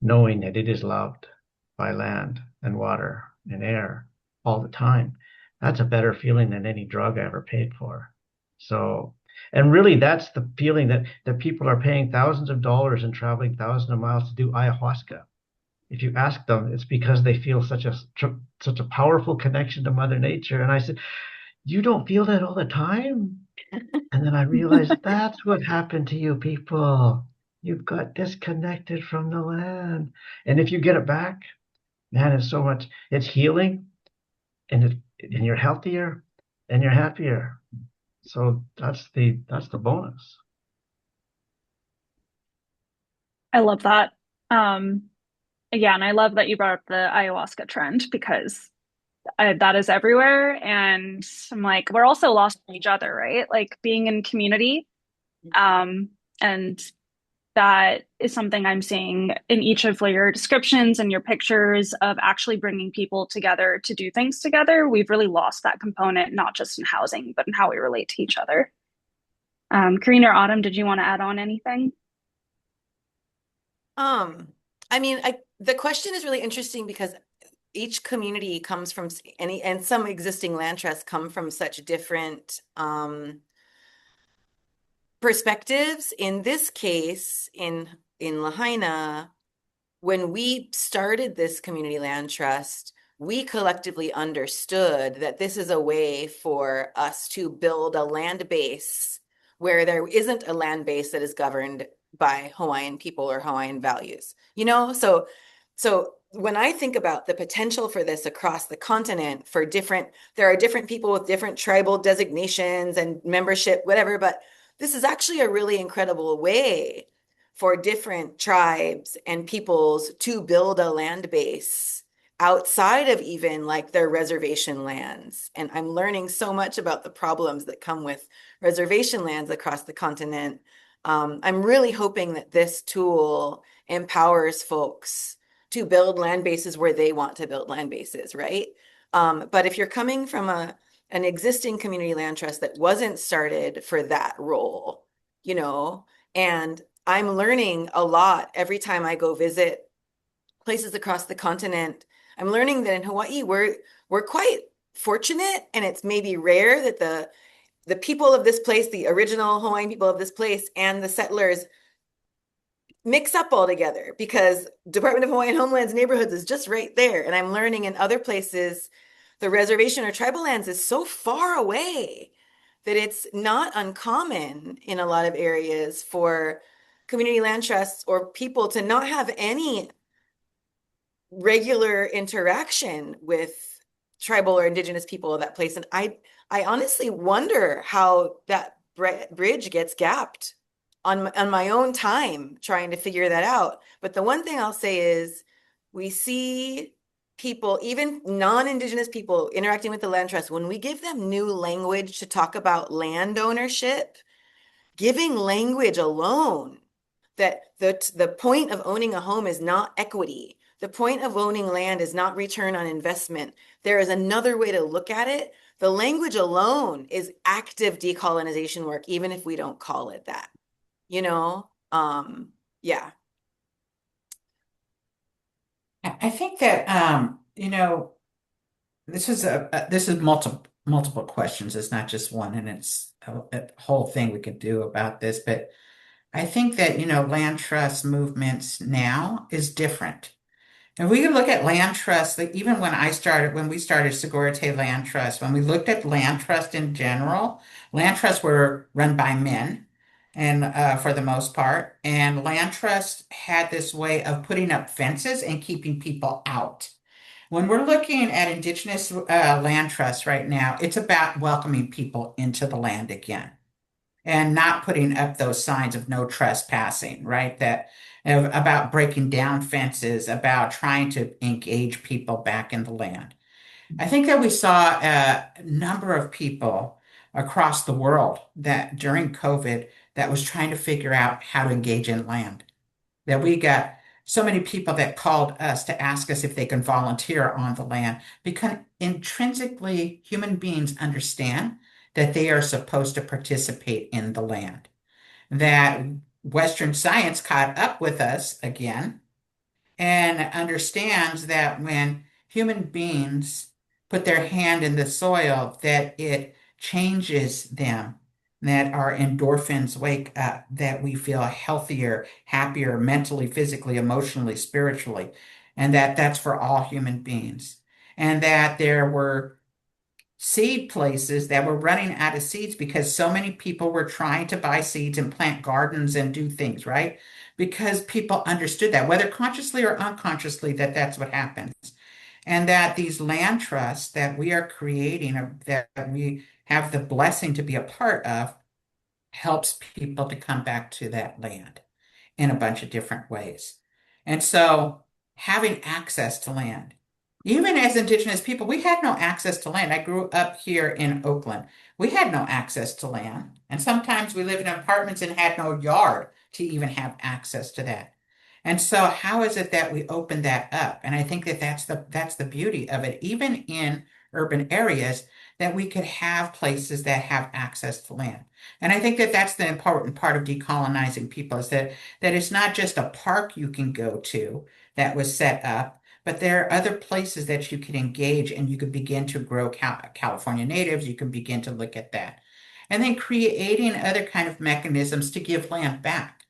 [SPEAKER 3] knowing that it is loved by land and water and air all the time, that's a better feeling than any drug I ever paid for. So, and really that's the feeling that people are paying thousands of dollars and traveling thousands of miles to do ayahuasca. If you ask them, it's because they feel such a powerful connection to Mother Nature. And I said, you don't feel that all the time? And then I realized that's what happened to you people. You've got disconnected from the land. And if you get it back, man, it's so much, it's healing and you're healthier and you're happier. So that's the bonus.
[SPEAKER 2] I love that. Again, I love that you brought up the ayahuasca trend because that is everywhere. And I'm like, we're also lost in each other, right? Like being in community. And that is something I'm seeing in each of your descriptions and your pictures of actually bringing people together to do things together. We've really lost that component, not just in housing, but in how we relate to each other. Karina or Autumn, did you want to add on anything?
[SPEAKER 4] I mean, the question is really interesting because each community comes from and some existing land trusts come from such different perspectives. In this case, in Lahaina, when we started this community land trust, we collectively understood that this is a way for us to build a land base where there isn't a land base that is governed by Hawaiian people or Hawaiian values. So when I think about the potential for this across the continent there are different people with different tribal designations and membership, whatever, but this is actually a really incredible way for different tribes and peoples to build a land base outside of even like their reservation lands. And I'm learning so much about the problems that come with reservation lands across the continent. I'm really hoping that this tool empowers folks to build land bases where they want to build land bases, right? But if you're coming from an existing community land trust that wasn't started for that role, you know, and I'm learning a lot every time I go visit places across the continent. I'm learning that in Hawaii, we're quite fortunate, and it's maybe rare that the people of this place, the original Hawaiian people of this place, and the settlers mix up all together because Department of Hawaiian Homeland's neighborhoods is just right there. And I'm learning in other places, the reservation or tribal lands is so far away that it's not uncommon in a lot of areas for community land trusts or people to not have any regular interaction with tribal or indigenous people of that place. And I honestly wonder how that bridge gets gapped on my own time trying to figure that out. But the one thing I'll say is we see people, even non-indigenous people interacting with the land trust, when we give them new language to talk about land ownership, giving language alone that the point of owning a home is not equity. The point of owning land is not return on investment. There is another way to look at it. The language alone is active decolonization work, even if we don't call it that. You know, yeah.
[SPEAKER 5] I think that this is multiple questions. It's not just one, and it's a whole thing we could do about this. But I think that land trust movements now is different. And we can look at land trust, like even when we started Segurite Land Trust, when we looked at land trust in general, land trusts were run by men and for the most part. And land trust had this way of putting up fences and keeping people out. When we're looking at indigenous land trusts right now, it's about welcoming people into the land again and not putting up those signs of no trespassing, right? That about breaking down fences, about trying to engage people back in the land. I think that we saw a number of people across the world that during COVID that was trying to figure out how to engage in land. That we got so many people that called us to ask us if they can volunteer on the land because intrinsically human beings understand that they are supposed to participate in the land. That Western science caught up with us again and understands that when human beings put their hand in the soil, that it changes them, that our endorphins wake up, that we feel healthier, happier, mentally, physically, emotionally, spiritually, and that that's for all human beings. And that there were seed places that were running out of seeds because so many people were trying to buy seeds and plant gardens and do things, right? Because people understood that, whether consciously or unconsciously, that that's what happens. And that these land trusts that we are creating, that we have the blessing to be a part of, helps people to come back to that land in a bunch of different ways. And so having access to land, even as Indigenous people, we had no access to land. I grew up here in Oakland. We had no access to land. And sometimes we lived in apartments and had no yard to even have access to that. And so how is it that we open that up? And I think that that's the beauty of it, even in urban areas, that we could have places that have access to land. And I think that that's the important part of decolonizing people is that it's not just a park you can go to that was set up, but there are other places that you can engage and you can begin to grow California natives. You can begin to look at that. And then creating other kind of mechanisms to give land back.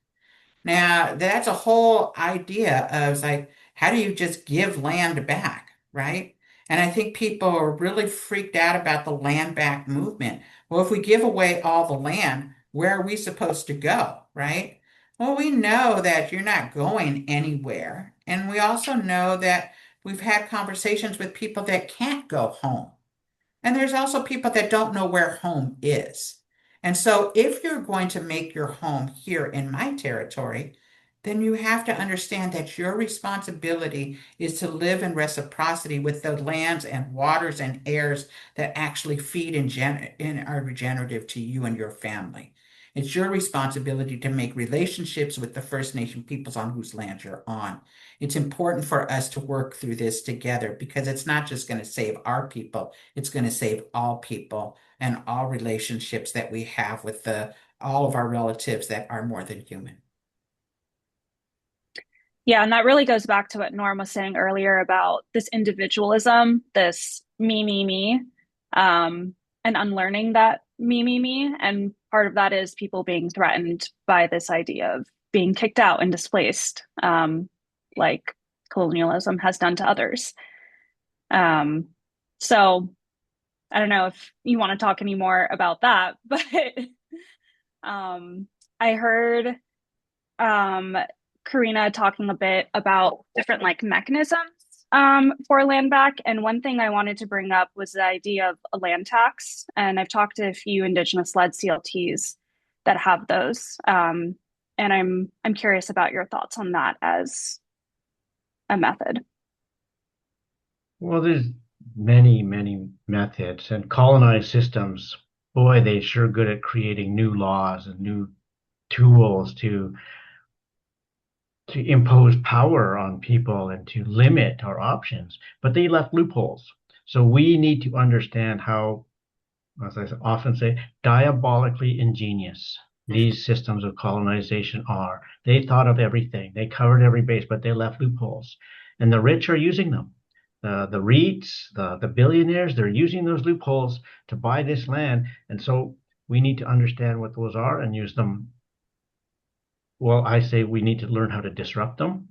[SPEAKER 5] Now, that's a whole idea of like, how do you just give land back, right? And I think people are really freaked out about the land back movement. Well, if we give away all the land, where are we supposed to go, right? Well, we know that you're not going anywhere. And we also know that we've had conversations with people that can't go home. And there's also people that don't know where home is. And so if you're going to make your home here in my territory, then you have to understand that your responsibility is to live in reciprocity with the lands and waters and airs that actually feed and are regenerative to you and your family. It's your responsibility to make relationships with the First Nation peoples on whose land you're on. It's important for us to work through this together because it's not just going to save our people, it's going to save all people and all relationships that we have with all of our relatives that are more than human.
[SPEAKER 2] Yeah, and that really goes back to what Norm was saying earlier about this individualism, this me, and unlearning that me. And part of that is people being threatened by this idea of being kicked out and displaced, like colonialism has done to others. Um, so I don't know if you want to talk any more about that, but I heard um, Karina talking a bit about different like mechanisms for land back. And one thing I wanted to bring up was the idea of a land tax. And I've talked to a few Indigenous-led CLTs that have those. And I'm curious about your thoughts on that as a method.
[SPEAKER 3] Well, there's many, many methods, and colonized systems, boy, they're sure good at creating new laws and new tools to impose power on people and to limit our options, but they left loopholes. So we need to understand how, as I often say, diabolically ingenious these systems of colonization are. They thought of everything, they covered every base, but they left loopholes. And the rich are using them. The REITs, the billionaires, they're using those loopholes to buy this land. And so we need to understand what those are and use them. Well, I say we need to learn how to disrupt them,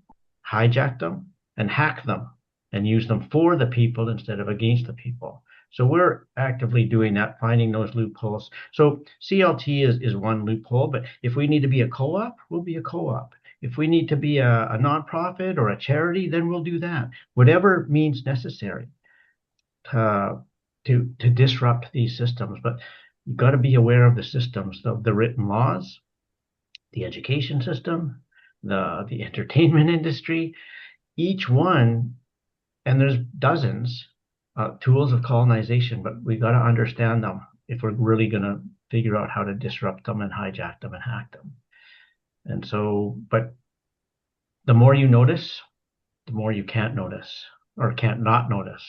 [SPEAKER 3] hijack them, and hack them, and use them for the people instead of against the people. So we're actively doing that, finding those loopholes. So CLT is one loophole, but if we need to be a co-op, we'll be a co-op. If we need to be a nonprofit or a charity, then we'll do that. Whatever means necessary to disrupt these systems. But you've got to be aware of the systems, the written laws, the education system, the entertainment industry, each one, and there's dozens tools of colonization, but we got to understand them if we're really going to figure out how to disrupt them and hijack them and hack them. And so, but the more you notice, the more you can't notice or can't not notice.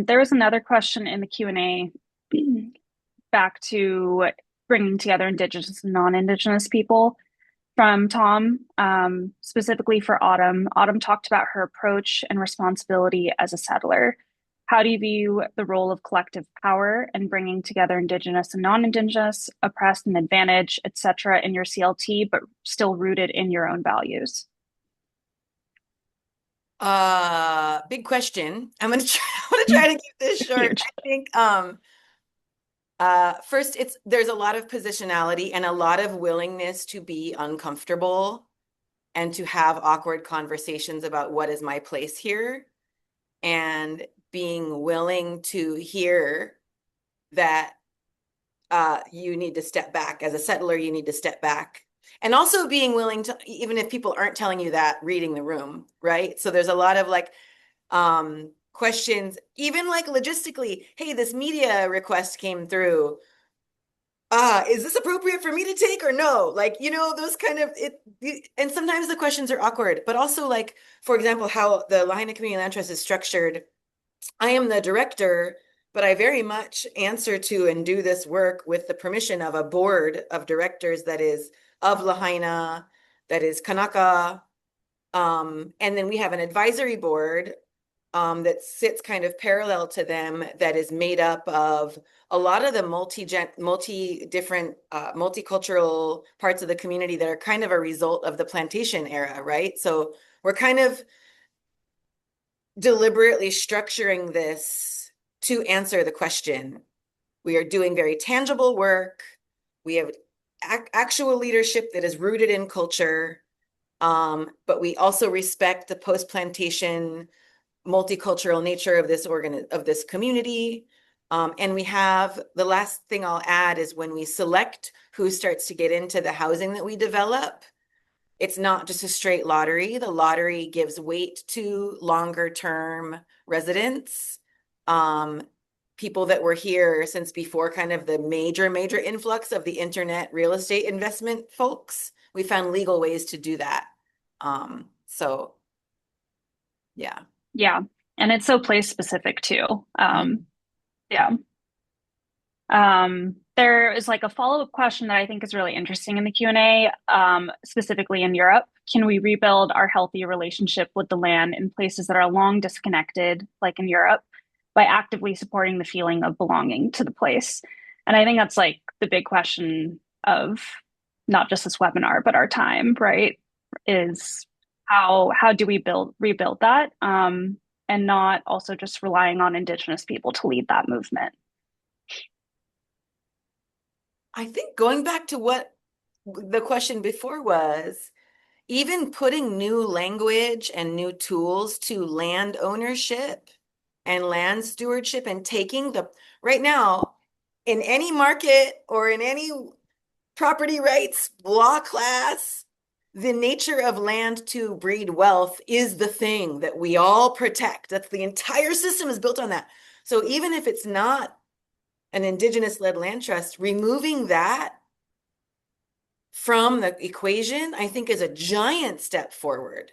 [SPEAKER 2] There was another question in the Q&A back to bringing together Indigenous and non-Indigenous people from Tom, specifically for Autumn. Autumn talked about her approach and responsibility as a settler. How do you view the role of collective power and bringing together Indigenous and non-Indigenous, oppressed and advantaged, etc., in your CLT, but still rooted in your own values?
[SPEAKER 4] Big question. I'm gonna try to keep this short.
[SPEAKER 2] Huge.
[SPEAKER 4] I think first there's a lot of positionality and a lot of willingness to be uncomfortable and to have awkward conversations about what is my place here, and being willing to hear that you need to step back. As a settler, you need to step back. And also being willing to, even if people aren't telling you that, reading the room, right? So there's a lot of like questions, even like logistically, hey, this media request came through. Is this appropriate for me to take or no? Like, you know, those kind of and sometimes the questions are awkward, but also like, for example, how the Lahaina Community Land Trust is structured. I am the director, but I very much answer to and do this work with the permission of a board of directors that is of Lahaina, that is Kanaka. And then we have an advisory board that sits kind of parallel to them, that is made up of a lot of the multi-different multicultural parts of the community that are kind of a result of the plantation era, right? So we're kind of deliberately structuring this to answer the question. We are doing very tangible work. We have actual leadership that is rooted in culture, but we also respect the post-plantation multicultural nature of this community. And we have, the last thing I'll add is when we select who starts to get into the housing that we develop, it's not just a straight lottery. The lottery gives weight to longer term residents, people that were here since before kind of the major influx of the internet real estate investment folks. We found legal ways to do that. So yeah.
[SPEAKER 2] Yeah. And it's so place specific too. Yeah. There is like a follow-up question that I think is really interesting in the Q&A, specifically in Europe. Can we rebuild our healthy relationship with the land in places that are long disconnected, like in Europe, by actively supporting the feeling of belonging to the place? And I think that's like the big question of not just this webinar, but our time, right? Is how do we rebuild that? And not also just relying on Indigenous people to lead that movement.
[SPEAKER 4] I think going back to what the question before was, even putting new language and new tools to land ownership and land stewardship and taking right now in any market or in any property rights law class, the nature of land to breed wealth is the thing that we all protect. That's the entire system is built on that. So even if it's not an Indigenous-led land trust, removing that from the equation, I think is a giant step forward.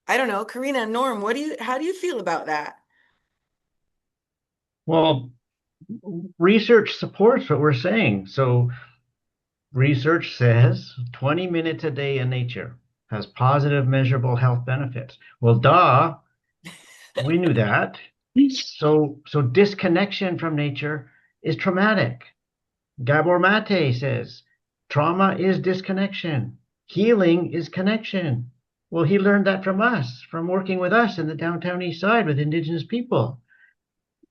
[SPEAKER 4] I don't know, Karina, Norm, how do you feel about that?
[SPEAKER 3] Well, research supports what we're saying. So research says 20 minutes a day in nature has positive measurable health benefits. Well, duh, we knew that. So disconnection from nature is traumatic. Gabor Mate says, trauma is disconnection. Healing is connection. Well, he learned that from us, from working with us in the downtown east side with Indigenous people.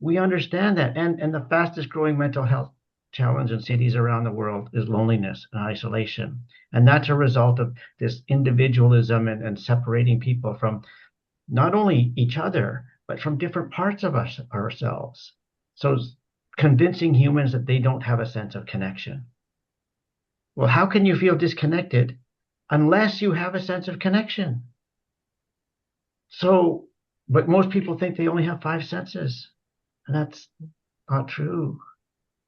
[SPEAKER 3] We understand that. And the fastest growing mental health challenge in cities around the world is loneliness and isolation. And that's a result of this individualism and separating people from not only each other, but from different parts of us ourselves. So convincing humans that they don't have a sense of connection. Well, how can you feel disconnected unless you have a sense of connection? So, but most people think they only have 5 senses, and that's not true.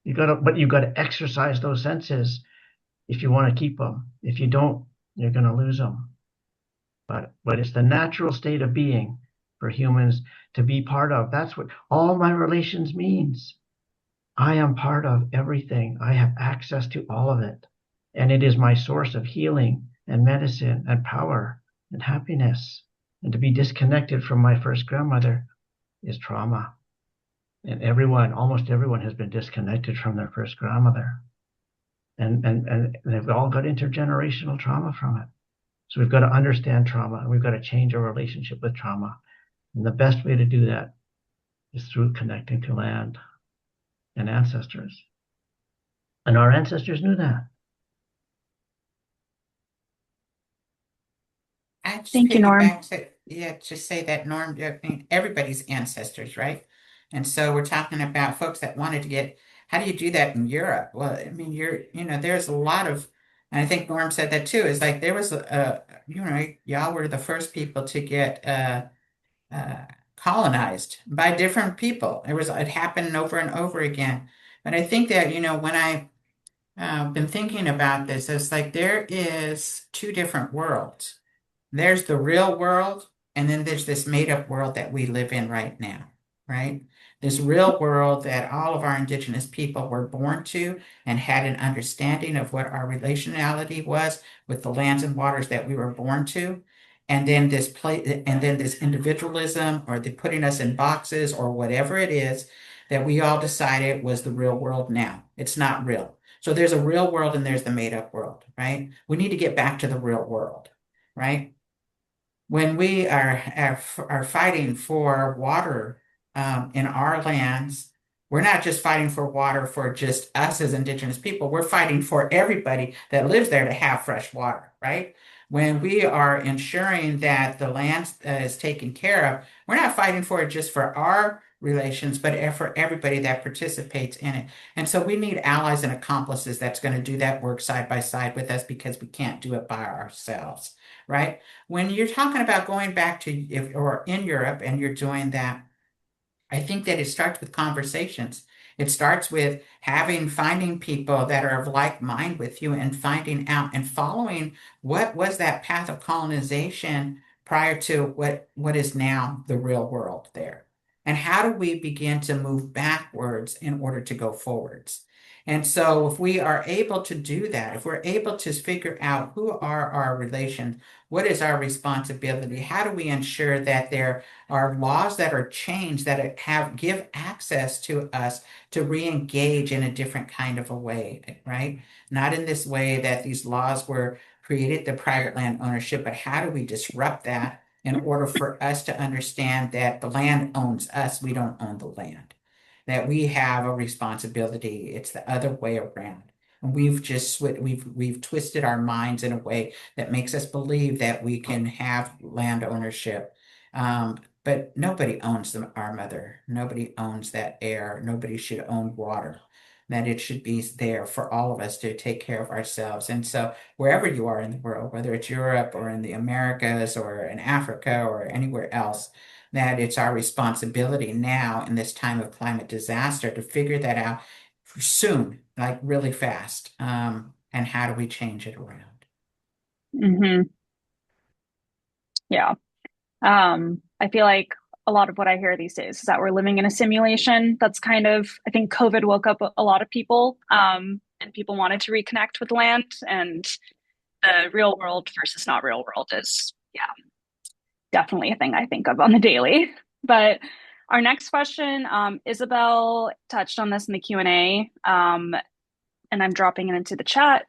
[SPEAKER 3] You gotta exercise those senses if you want to keep them. If you don't, you're gonna lose them. But it's the natural state of being for humans to be part of. That's what all my relations means. I am part of everything. I have access to all of it. And it is my source of healing and medicine and power and happiness. And to be disconnected from my first grandmother is trauma. And almost everyone has been disconnected from their first grandmother. And they've all got intergenerational trauma from it. So we've got to understand trauma, and we've got to change our relationship with trauma. And the best way to do that is through connecting to land and ancestors. And our ancestors knew that.
[SPEAKER 5] I just
[SPEAKER 2] Thank you, Norm.
[SPEAKER 5] piggyback to say that Norm, I mean, everybody's ancestors, right? And so we're talking about folks that wanted to get, how do you do that in Europe? Well, I mean, there's a lot of, and I think Norm said that too, is like there was y'all were the first people to get colonized by different people. It happened over and over again. But I think that, when I've been thinking about this, it's like there is two different worlds. There's the real world, and then there's this made-up world that we live in right now, right? This real world that all of our Indigenous people were born to and had an understanding of what our relationality was with the lands and waters that we were born to. And then this individualism, or the putting us in boxes, or whatever it is that we all decided was the real world now. It's not real. So there's a real world and there's the made-up world, right? We need to get back to the real world, right? When we are fighting for water in our lands, we're not just fighting for water for just us as Indigenous people. We're fighting for everybody that lives there to have fresh water, right? When we are ensuring that the land is taken care of, we're not fighting for it just for our relations, but for everybody that participates in it. And so we need allies and accomplices that's going to do that work side by side with us because we can't do it by ourselves, right? When you're talking about going back to if or in Europe and you're doing that, I think that it starts with conversations. It starts with finding people that are of like mind with you and finding out and following what was that path of colonization prior to what is now the real world there. And how do we begin to move backwards in order to go forwards? And so if we are able to do that, if we're able to figure out who are our relations, what is our responsibility? How do we ensure that there are laws that are changed that give access to us to re-engage in a different kind of a way, right? Not in this way that these laws were created, the private land ownership, but how do we disrupt that in order for us to understand that the land owns us, we don't own the land, that we have a responsibility. It's the other way around. And we've twisted our minds in a way that makes us believe that we can have land ownership. But nobody owns our mother. Nobody owns that air. Nobody should own water. That it should be there for all of us to take care of ourselves. And so wherever you are in the world, whether it's Europe or in the Americas or in Africa or anywhere else, that it's our responsibility now in this time of climate disaster to figure that out soon, like really fast. And how do we change it around?
[SPEAKER 2] Hmm. Yeah. I feel like a lot of what I hear these days is that we're living in a simulation. That's kind of, I think COVID woke up a lot of people, and people wanted to reconnect with land, and the real world versus not real world is, yeah, definitely a thing I think of on the daily. But our next question, Isabel touched on this in the Q&A, and I'm dropping it into the chat.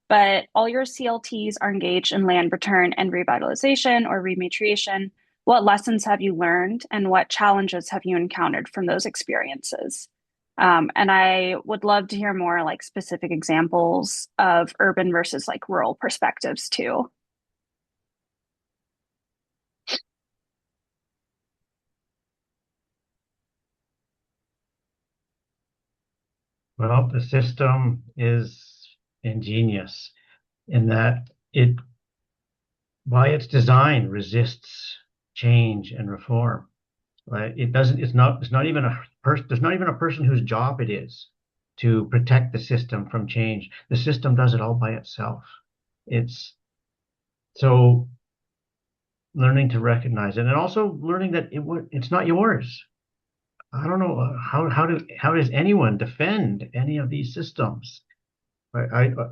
[SPEAKER 2] But all your CLTs are engaged in land return and revitalization or rematriation. What lessons have you learned and what challenges have you encountered from those experiences? And I would love to hear more like specific examples of urban versus like rural perspectives too.
[SPEAKER 3] Well, the system is ingenious in that it, by its design, resists change and reform. Right? It doesn't. It's not even a person. There's not even a person whose job it is to protect the system from change. The system does it all by itself. It's so learning to recognize it, and also learning that it's not yours. I don't know how does anyone defend any of these systems?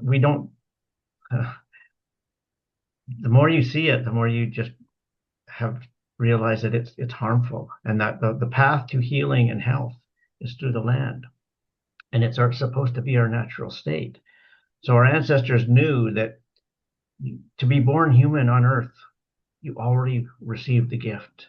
[SPEAKER 3] We don't. The more you see it, the more you just have realized that it's harmful, and that the path to healing and health is through the land, and it's supposed to be our natural state. So our ancestors knew that to be born human on Earth, you already received the gift.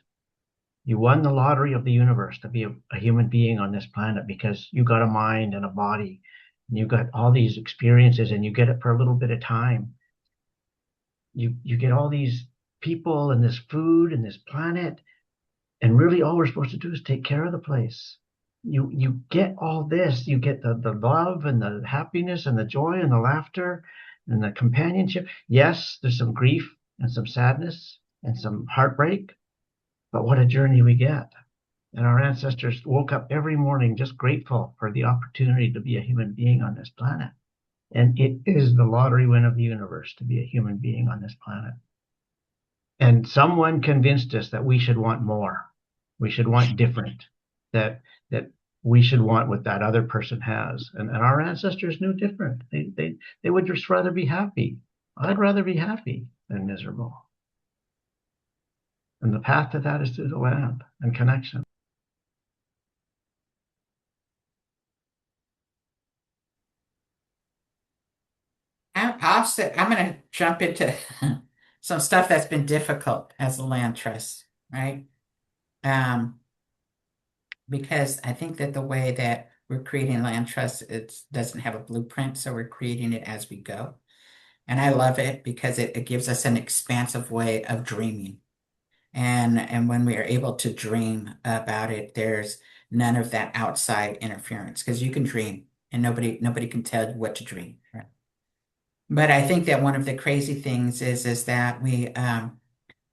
[SPEAKER 3] You won the lottery of the universe to be a human being on this planet because you got a mind and a body, and you got all these experiences, and you get it for a little bit of time. You get all these people and this food and this planet, and really all we're supposed to do is take care of the place. You get all this. You get the love and the happiness and the joy and the laughter and the companionship. Yes, there's some grief and some sadness and some heartbreak, but what a journey we get. And our ancestors woke up every morning just grateful for the opportunity to be a human being on this planet. And it is the lottery win of the universe to be a human being on this planet. And someone convinced us that we should want more. We should want different, that we should want what that other person has. And our ancestors knew different. They would just rather be happy. I'd rather be happy than miserable. And the path to that is through the land and connection.
[SPEAKER 5] I'm going to jump into some stuff that's been difficult as a land trust, right? Because I think that the way that we're creating land trusts, it doesn't have a blueprint, so we're creating it as we go. And I love it because it gives us an expansive way of dreaming. And when we are able to dream about it, none of that outside interference, because you can dream and nobody can tell you what to dream. Right? But I think that one of the crazy things is that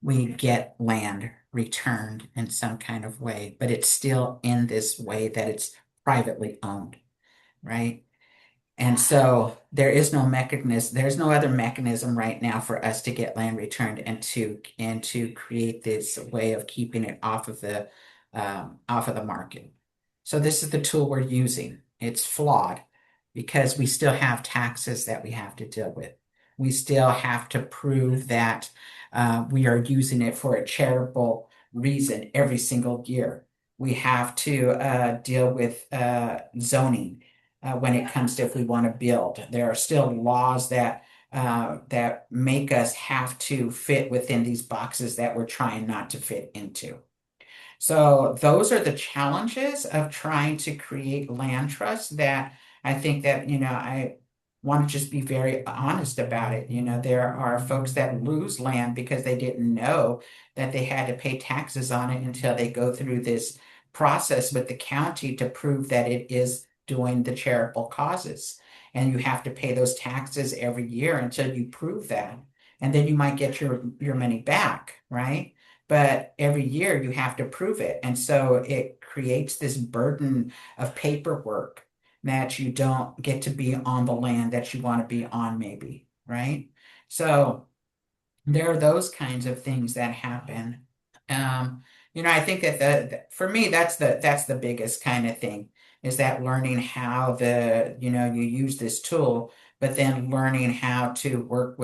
[SPEAKER 5] we get land returned in some kind of way, but it's still in this way that it's privately owned, right? And so there's no other mechanism right now for us to get land returned and to create this way of keeping it off of the market. So this is the tool we're using. It's flawed because we still have taxes that we have to deal with. We still have to prove that we are using it for a charitable reason every single year. We have to deal with zoning when it comes to if we want to build. There are still laws that make us have to fit within these boxes that we're trying not to fit into. So those are the challenges of trying to create land trusts that I think that, I want to just be very honest about it. There are folks that lose land because they didn't know that they had to pay taxes on it until they go through this process with the county to prove that it is doing the charitable causes. And you have to pay those taxes every year until you prove that. And then you might get your money back, right? But every year you have to prove it. And so it creates this burden of paperwork that you don't get to be on the land that you want to be on, maybe, right? So there are those kinds of things that happen. I think that for me, that's the biggest kind of thing is that learning how you use this tool, but then learning how to work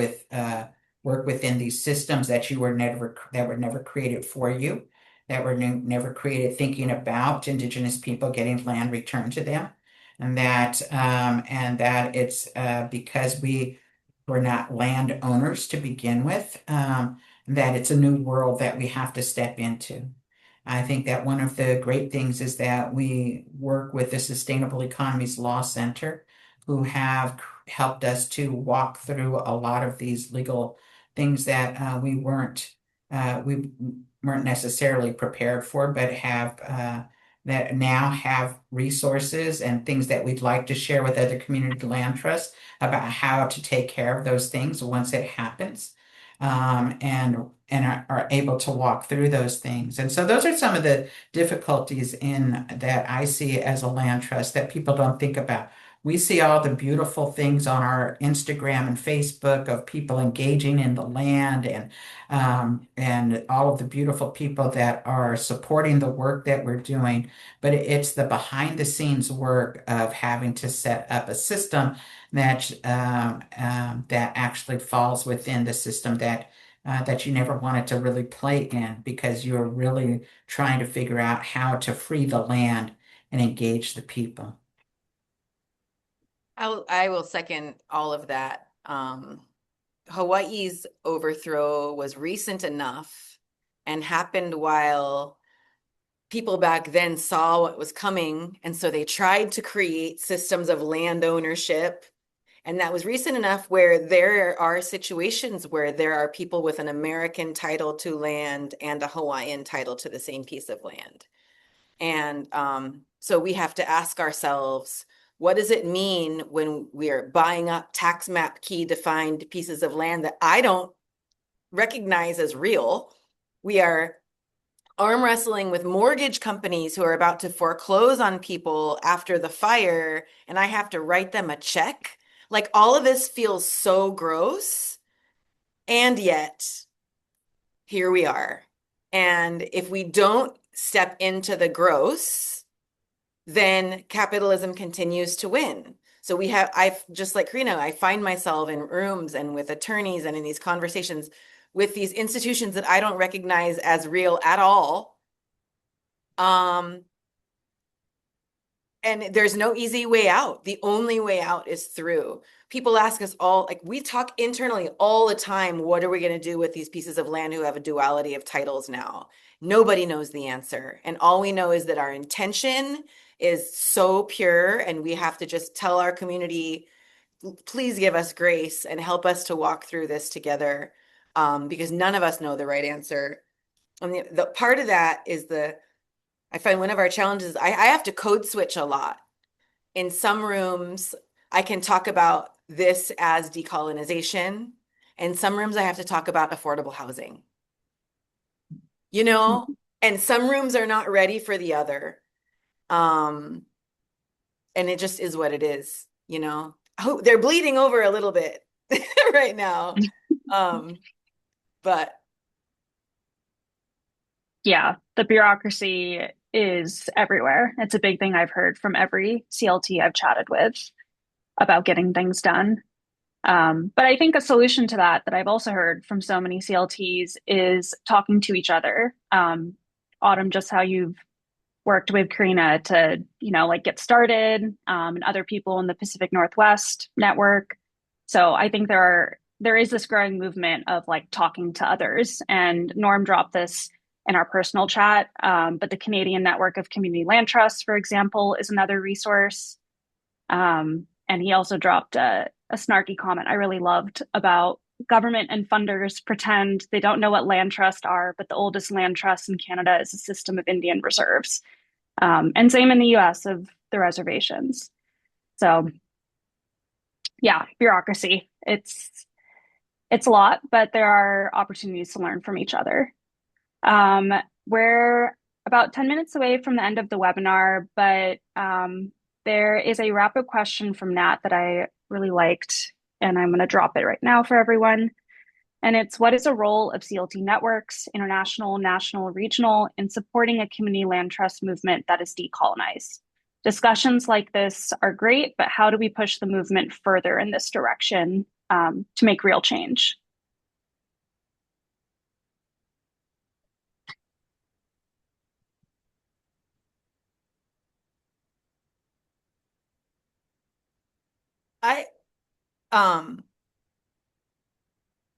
[SPEAKER 5] within these systems that were never created for you, that were never created thinking about Indigenous people getting land returned to them, and that it's because we were not landowners to begin with, that it's a new world that we have to step into. I think that one of the great things is that we work with the Sustainable Economies Law Center, who have helped us to walk through a lot of these legal things that we weren't necessarily prepared for, but have that now have resources and things that we'd like to share with other community land trusts about how to take care of those things once it happens, and are able to walk through those things. And so those are some of the difficulties in that I see as a land trust that people don't think about. We see all the beautiful things on our Instagram and Facebook of people engaging in the land, and all of the beautiful people that are supporting the work that we're doing. But it's the behind the scenes work of having to set up a system that actually falls within the system that you never wanted to really play in, because you're really trying to figure out how to free the land and engage the people.
[SPEAKER 4] I will second all of that. Hawaii's overthrow was recent enough and happened while people back then saw what was coming. And so they tried to create systems of land ownership. And that was recent enough where there are situations where there are people with an American title to land and a Hawaiian title to the same piece of land. And so we have to ask ourselves, what does it mean when we are buying up tax map key defined pieces of land that I don't recognize as real? We are arm wrestling with mortgage companies who are about to foreclose on people after the fire, and I have to write them a check. Like, all of this feels so gross, and yet here we are. And if we don't step into the gross, then capitalism continues to win. So I've just like Karina, I find myself in rooms and with attorneys and in these conversations with these institutions that I don't recognize as real at all. And there's no easy way out. The only way out is through. People ask us all, like, we talk internally all the time, what are we going to do with these pieces of land who have a duality of titles now? Nobody knows the answer. And all we know is that our intention is so pure, and we have to just tell our community, please give us grace and help us to walk through this together, because none of us know the right answer. And the part of that is I find one of our challenges, I have to code switch a lot. In some rooms, I can talk about this as decolonization. In some rooms, I have to talk about affordable housing, you know? And some rooms are not ready for the other. Um, and it just is what it is, you know? Oh, they're bleeding over a little bit right now. Um, but
[SPEAKER 2] Yeah, the bureaucracy is everywhere. It's a big thing I've heard from every CLT I've chatted with about getting things done. But I think a solution to that I've also heard from so many CLTs is talking to each other. Autumn, just how you've worked with Karina to, like get started, and other people in the Pacific Northwest network. So I think there is this growing movement of like talking to others. And Norm dropped this in our personal chat, but the Canadian Network of Community Land Trusts, for example, is another resource. And he also dropped a snarky comment I really loved about government and funders pretend they don't know what land trusts are, but the oldest land trust in Canada is a system of Indian reserves. And same in the US of the reservations. So yeah, bureaucracy. It's a lot, but there are opportunities to learn from each other. Um, we're about 10 minutes away from the end of the webinar, but there is a rapid question from Nat that I really liked, and I'm going to drop it right now for everyone. And it's, what is the role of CLT networks, international, national, regional, in supporting a community land trust movement that is decolonized? Discussions like this are great, but how do we push the movement further in this direction to make real change?
[SPEAKER 4] I um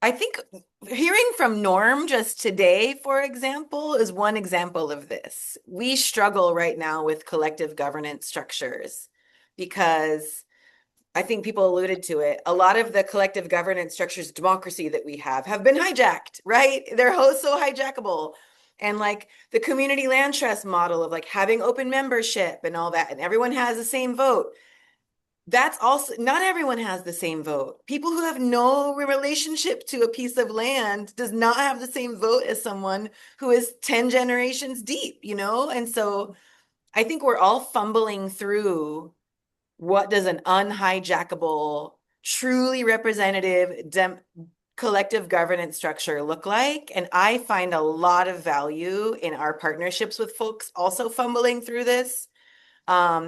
[SPEAKER 4] I think hearing from Norm just today, for example, is one example of this. We struggle right now with collective governance structures because I think people alluded to it. A lot of the collective governance structures, democracy that we have been hijacked, right? They're so hijackable. And like the community land trust model of like having open membership and all that, and everyone has the same vote. That's also not everyone has the same vote. People who have no relationship to a piece of land does not have the same vote as someone who is 10 generations deep, you know? And so I think we're all fumbling through what does an unhijackable, truly representative collective governance structure look like? And I find a lot of value in our partnerships with folks also fumbling through this,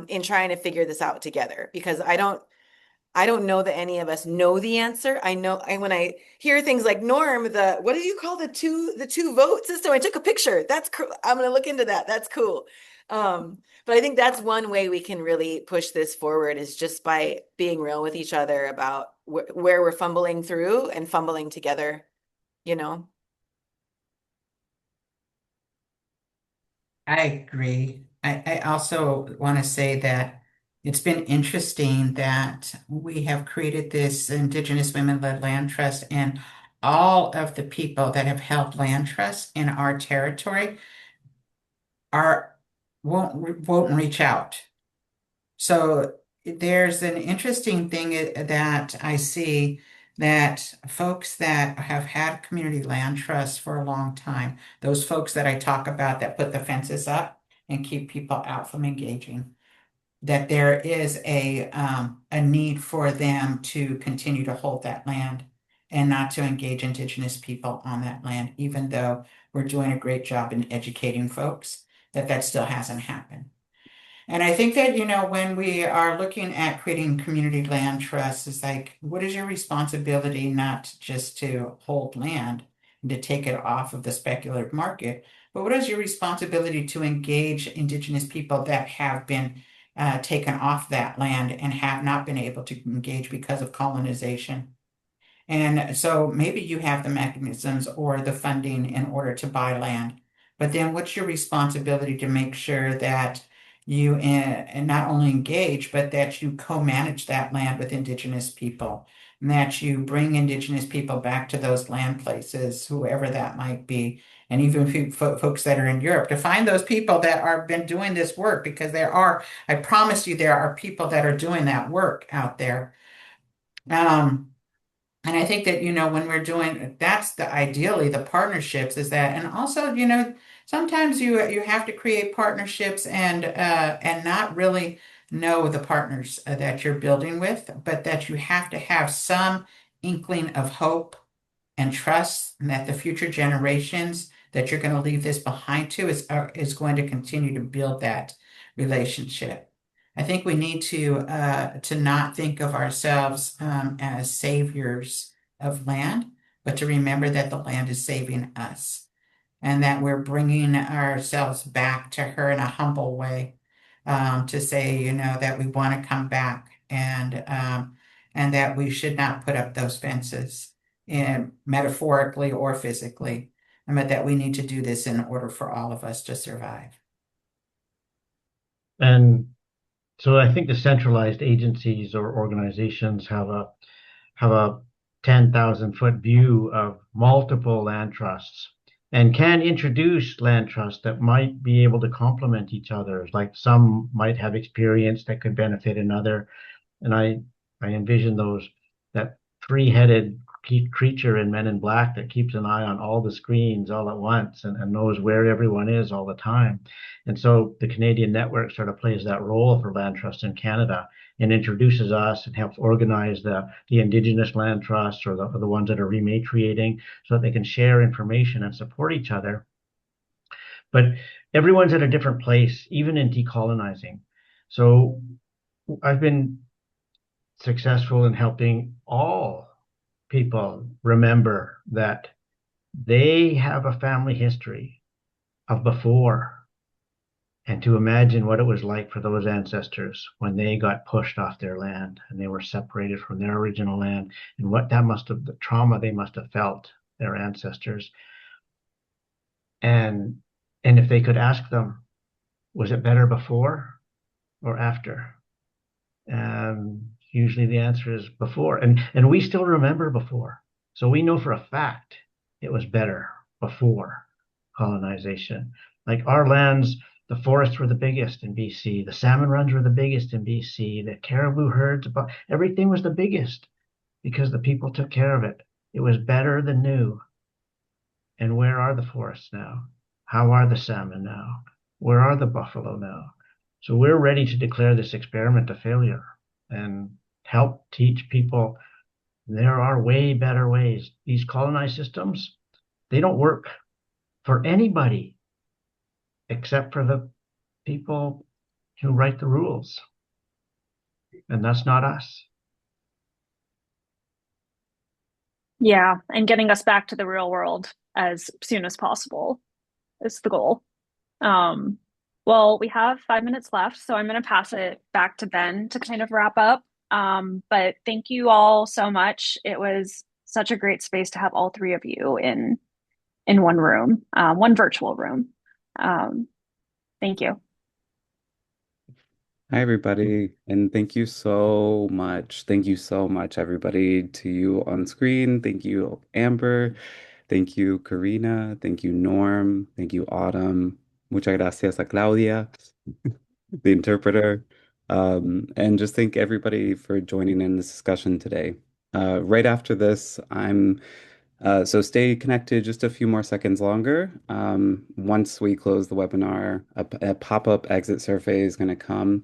[SPEAKER 4] in trying to figure this out together, because I don't know that any of us know the answer. I know when I hear things like Norm, what do you call the two vote system? I took a picture. That's cool. I'm gonna look into that. That's cool. But I think that's one way we can really push this forward, is just by being real with each other about where we're fumbling through and fumbling together, you know?
[SPEAKER 5] I agree. I also want to say that it's been interesting that we have created this Indigenous Women-led Land Trust, and all of the people that have held land trusts in our territory are won't reach out. So there's an interesting thing that I see, that folks that have had community land trusts for a long time, those folks that I talk about that put the fences up and keep people out from engaging, that there is a need for them to continue to hold that land and not to engage Indigenous people on that land, even though we're doing a great job in educating folks, that still hasn't happened. And I think that, when we are looking at creating community land trusts, it's like, what is your responsibility, not just to hold land and to take it off of the speculative market, but what is your responsibility to engage Indigenous people that have been taken off that land and have not been able to engage because of colonization? And so maybe you have the mechanisms or the funding in order to buy land, but then what's your responsibility to make sure that you and not only engage, but that you co-manage that land with Indigenous people, and that you bring Indigenous people back to those land places, whoever that might be, and even folks that are in Europe, to find those people that are been doing this work, because there are, I promise you, there are people that are doing that work out there. Um, and I think that, when we're doing, that's the ideally the partnerships is that, and also, sometimes you have to create partnerships and not really know the partners that you're building with, but that you have to have some inkling of hope and trust and that the future generations that you're going to leave this behind to is going to continue to build that relationship. I think we need to not think of ourselves as saviors of land, but to remember that the land is saving us and that we're bringing ourselves back to her in a humble way, to say, that we want to come back and that we should not put up those fences, metaphorically or physically, but that we need to do this in order for all of us to survive.
[SPEAKER 3] And so I think the centralized agencies or organizations have a 10,000-foot view of multiple land trusts and can introduce land trusts that might be able to complement each other. Like some might have experience that could benefit another. And I envision that three-headed creature in Men in Black that keeps an eye on all the screens all at once and knows where everyone is all the time. And so the Canadian network sort of plays that role for land trusts in Canada and introduces us and helps organize the Indigenous land trusts or the ones that are rematriating so that they can share information and support each other. But everyone's at a different place, even in decolonizing. So I've been successful in helping all people remember that they have a family history of before and to imagine what it was like for those ancestors when they got pushed off their land and they were separated from their original land and what that must have, the trauma they must have felt, their ancestors. And if they could ask them, was it better before or after? Usually the answer is before. And we still remember before. So we know for a fact it was better before colonization. Like our lands, the forests were the biggest in BC. The salmon runs were the biggest in BC. The caribou herds, everything was the biggest because the people took care of it. It was better than new. And where are the forests now? How are the salmon now? Where are the buffalo now? So we're ready to declare this experiment a failure and help teach people there are way better ways. These colonized systems, they don't work for anybody except for the people who write the rules. And that's not us.
[SPEAKER 2] Yeah, and getting us back to the real world as soon as possible is the goal. Well, we have 5 minutes left, so I'm going to pass it back to Ben to kind of wrap up. But thank you all so much. It was such a great space to have all three of you in one room, one virtual room. Thank you.
[SPEAKER 1] Hi, everybody, and thank you so much. Thank you so much, everybody, to you on screen. Thank you, Amber. Thank you, Karina. Thank you, Norm. Thank you, Autumn. Muchas gracias a Claudia, the interpreter. And just thank everybody for joining in this discussion today. Right after this, so stay connected just a few more seconds longer. Once we close the webinar, a pop-up exit survey is going to come.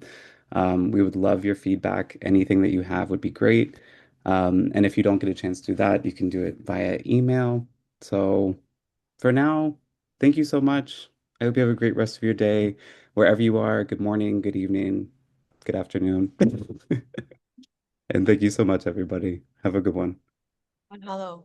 [SPEAKER 1] We would love your feedback. Anything that you have would be great. And if you don't get a chance to do that, you can do it via email. So for now, thank you so much. I hope you have a great rest of your day, wherever you are. Good morning, good evening, good afternoon. And thank you so much, everybody. Have a good one.
[SPEAKER 4] Mahalo.